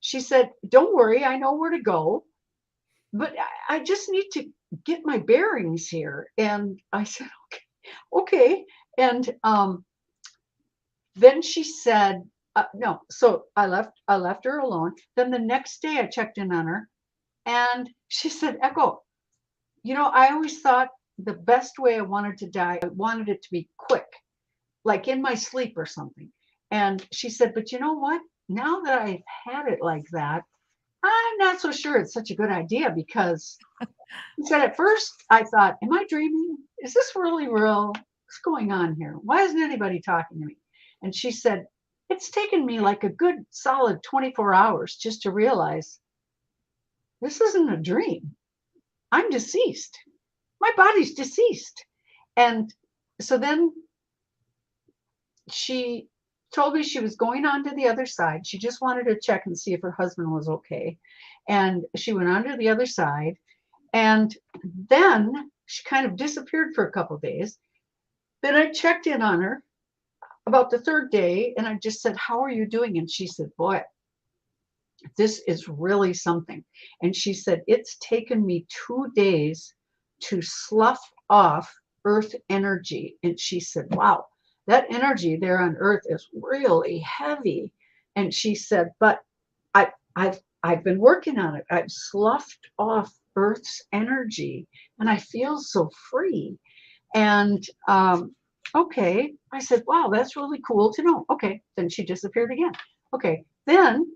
Speaker 2: she said, don't worry, I know where to go, but I just need to get my bearings here. And I said, okay. And then she said, no. So I left her alone. Then the next day I checked in on her and she said, Echo, I always thought the best way I wanted to die, I wanted it to be quick, like in my sleep or something. And she said, but you know what? Now that I've had it like that, I'm not so sure it's such a good idea, because she said, at first I thought, am I dreaming? Is this really real? What's going on here? Why isn't anybody talking to me? And she said, it's taken me like a good solid 24 hours just to realize this isn't a dream. I'm deceased. My body's deceased. And so then she told me she was going on to the other side. She just wanted to check and see if her husband was okay. And she went on to the other side. And then she kind of disappeared for a couple of days. Then I checked in on her about the third day, and I just said, how are you doing? And she said, boy, this is really something. And she said, it's taken me 2 days to slough off earth energy. And she said, wow, that energy there on earth is really heavy. And she said, but I've been working on it. I've sloughed off earth's energy and I feel so free. And okay, I said, wow, that's really cool to know. Okay, then she disappeared again. Okay, then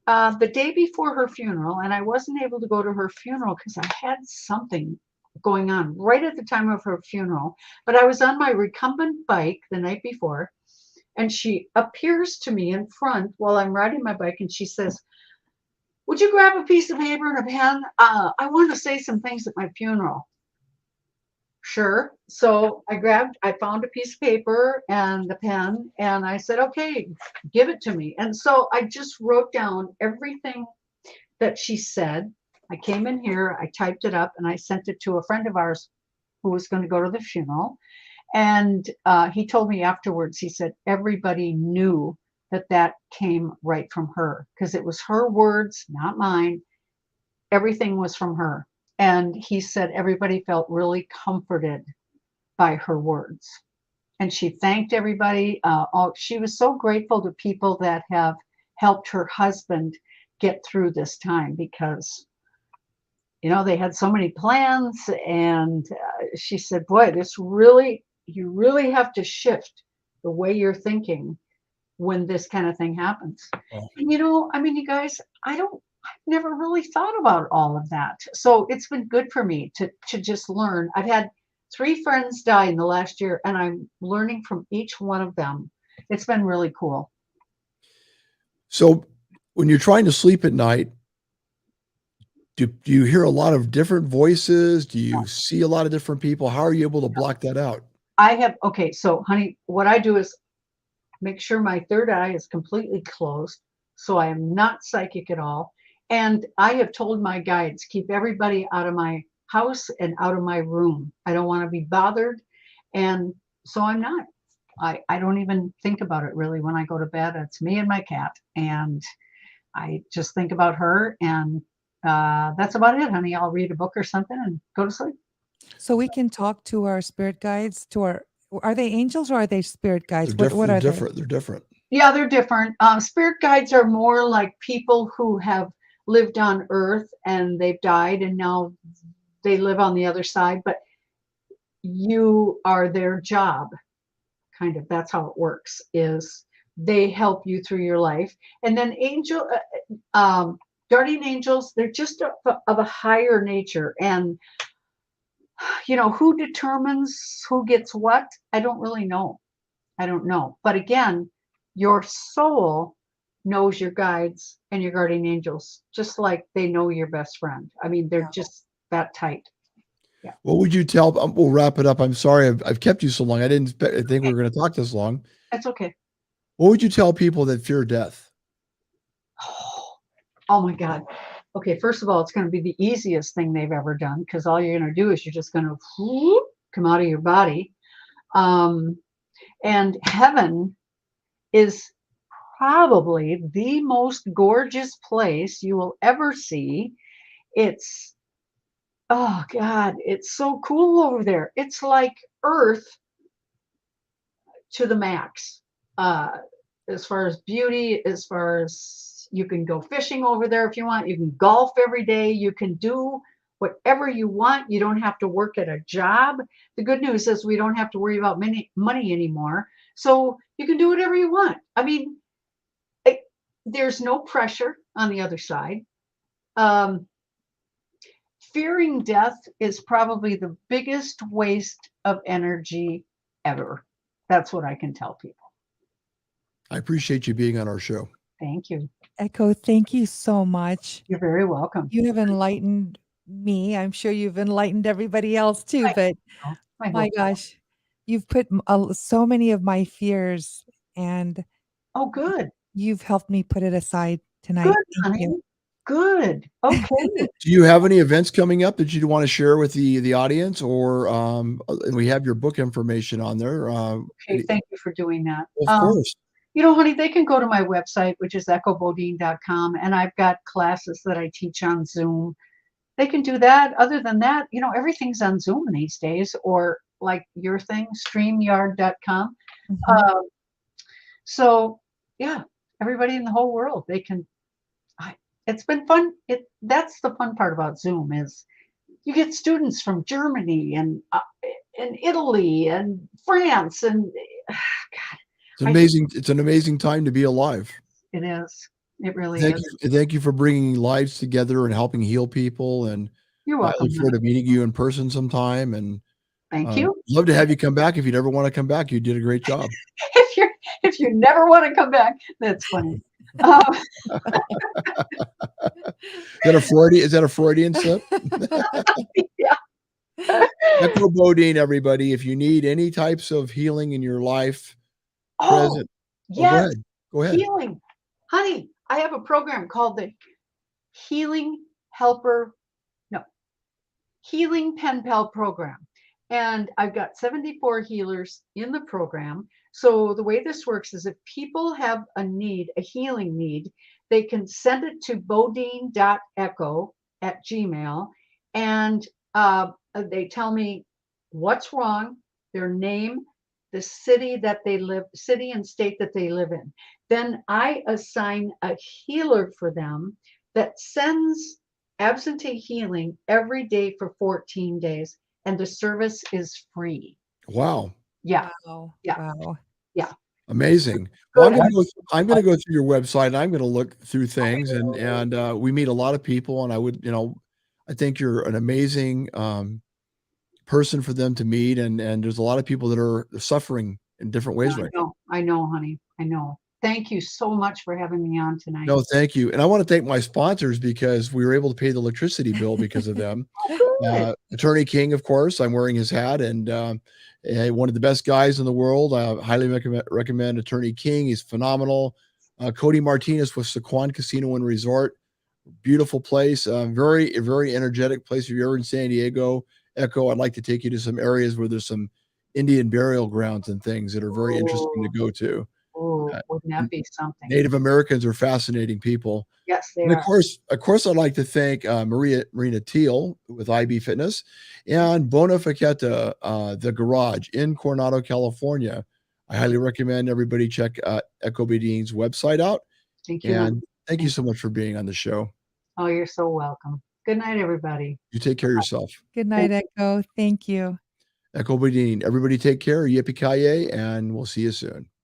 Speaker 2: the day before her funeral, and I wasn't able to go to her funeral because I had something going on right at the time of her funeral, but I was on my recumbent bike the night before, and she appears to me in front while I'm riding my bike, and she says, would you grab a piece of paper and a pen? I want to say some things at my funeral. Sure. So I found a piece of paper and a pen, and I said, okay, give it to me. And so I just wrote down everything that she said. I came in here, I typed it up, and I sent it to a friend of ours who was going to go to the funeral. And he told me afterwards, he said, everybody knew that came right from her, because it was her words, not mine. Everything was from her. And he said everybody felt really comforted by her words. And she thanked everybody. She was so grateful to people that have helped her husband get through this time, because, you know, they had so many plans. And she said, boy, you really have to shift the way you're thinking when this kind of thing happens.
Speaker 1: Oh.
Speaker 2: And, you know, I mean, you guys, I've never really thought about all of that. So it's been good for me to just learn. I've had 3 friends die in the last year, and I'm learning from each one of them. It's been really cool.
Speaker 1: So when you're trying to sleep at night, do you hear a lot of different voices? Do you see a lot of different people? How are you able to block that out?
Speaker 2: Okay, so honey, what I do is make sure my third eye is completely closed, so I am not psychic at all. And I have told my guides, keep everybody out of my house and out of my room. I don't want to be bothered. And so I'm not. I don't even think about it really when I go to bed. It's me and my cat. And I just think about her. And that's about it, honey. I'll read a book or something and go to sleep.
Speaker 3: So we can talk to our spirit guides, are they angels or are they spirit guides?
Speaker 1: They're
Speaker 3: What are they?
Speaker 1: different. They're different.
Speaker 2: Yeah, they're different. Spirit guides are more like people who have lived on Earth and they've died and now they live on the other side, but you are their job. Kind of, that's how it works, is they help you through your life. And then guardian angels, they're just of a higher nature. And you know, who determines who gets what? I don't really know. I don't know. But again, your soul knows your guides and your guardian angels, just like they know your best friend. I mean, they're just that tight. Yeah.
Speaker 1: What would you tell? We'll wrap it up. I'm sorry I've kept you so long. I didn't think we were going to talk this long.
Speaker 2: That's okay.
Speaker 1: What would you tell people that fear death?
Speaker 2: Oh my God. Okay, first of all, it's going to be the easiest thing they've ever done, because all you're going to do is you're just going to come out of your body. And heaven is probably the most gorgeous place you will ever see. It's, oh God, it's so cool over there. It's like Earth to the max. As far as beauty, as far as you can go fishing over there if you want. You can golf every day. You can do whatever you want. You don't have to work at a job. The good news is we don't have to worry about money anymore. So you can do whatever you want. I mean, there's no pressure on the other side. Um, Fearing death is probably the biggest waste of energy ever. That's what I can tell people.
Speaker 1: I appreciate you being on our show.
Speaker 2: Thank you.
Speaker 3: Echo, thank you so much.
Speaker 2: You're very welcome.
Speaker 3: You have enlightened me. I'm sure you've enlightened everybody else too, but
Speaker 2: I
Speaker 3: my
Speaker 2: hope so.
Speaker 3: gosh, you've put so many of my fears, and
Speaker 2: Oh, good.
Speaker 3: you've helped me put it aside tonight.
Speaker 2: Good,
Speaker 3: Thank
Speaker 2: honey.
Speaker 3: you.
Speaker 2: Good. Okay.
Speaker 1: Do you have any events coming up that you want to share with the audience, or we have your book information on there?
Speaker 2: Okay, thank you for doing that.
Speaker 1: Of course.
Speaker 2: You know, honey, they can go to my website, which is echobodine.com, and I've got classes that I teach on Zoom. They can do that. Other than that, you know, everything's on Zoom these days, or like your thing, streamyard.com.
Speaker 3: Mhm.
Speaker 2: So, yeah, everybody in the whole world, they can. It's been fun. That's the fun part about Zoom is you get students from Germany and Italy and France and God,
Speaker 1: It's amazing. It's an amazing time to be alive.
Speaker 2: it is. It really is.
Speaker 1: Thank you for bringing lives together and helping heal people. And
Speaker 2: You're
Speaker 1: I
Speaker 2: welcome.
Speaker 1: look forward to meeting you in person sometime. And
Speaker 2: Thank you.
Speaker 1: love to have you come back. If you'd ever want to come back, you did a great job.
Speaker 2: If you never want to come back, that's funny. Um,
Speaker 1: Is that a Freudian slip?
Speaker 2: yeah.
Speaker 1: Echo Bodine, everybody. If you need any types of healing in your life,
Speaker 2: Oh,
Speaker 1: present. Oh, go
Speaker 2: yes.
Speaker 1: ahead. Go ahead.
Speaker 2: Healing. Honey, I have a program called the Healing Helper, no, Healing Pen Pal program. And I've got 74 healers in the program. So the way this works is if people have a need, a healing need, they can send it to bodine.echo@gmail, and they tell me what's wrong, their name, the city and state that they live in. Then I assign a healer for them that sends absentee healing every day for 14 days, and the service is free.
Speaker 1: Wow.
Speaker 2: Yeah.
Speaker 3: Wow.
Speaker 2: Yeah.
Speaker 3: Wow.
Speaker 2: Yeah.
Speaker 1: Amazing. Well,
Speaker 2: Good.
Speaker 1: I'm going to go through your website and I'm going to look through things, and we meet a lot of people, and I think you're an amazing person for them to meet, and there's a lot of people that are suffering in different ways right now.
Speaker 2: I know, honey. I know. Thank you so much for having me on tonight.
Speaker 1: No, thank you. And I want to thank my sponsors because we were able to pay the electricity bill because of them.
Speaker 2: Good.
Speaker 1: Attorney King, of course, I'm wearing his hat, and one of the best guys in the world. Highly recommend Attorney King. He's phenomenal. Cody Martinez with Sequan Casino and Resort. Beautiful place. Very, very energetic place. If you're ever in San Diego, Echo, I'd like to take you to some areas where there's some Indian burial grounds and things that are very interesting to go to.
Speaker 2: Oh, wouldn't that be something?
Speaker 1: Native Americans are fascinating people.
Speaker 2: Yes, they
Speaker 1: And
Speaker 2: are.
Speaker 1: of course, I'd like to thank Marina Teal with IB Fitness and Bona Fiqueta, the garage in Coronado, California. I highly recommend everybody check Echo Bedine's website out.
Speaker 2: Thank you.
Speaker 1: And thank you so much for being on the show.
Speaker 2: Oh, you're so welcome. Good night, everybody.
Speaker 1: You take care of yourself.
Speaker 3: Good night, Echo. Thank you.
Speaker 1: Echo Bodine. Everybody take care. Yippee-ki-yay, and we'll see you soon.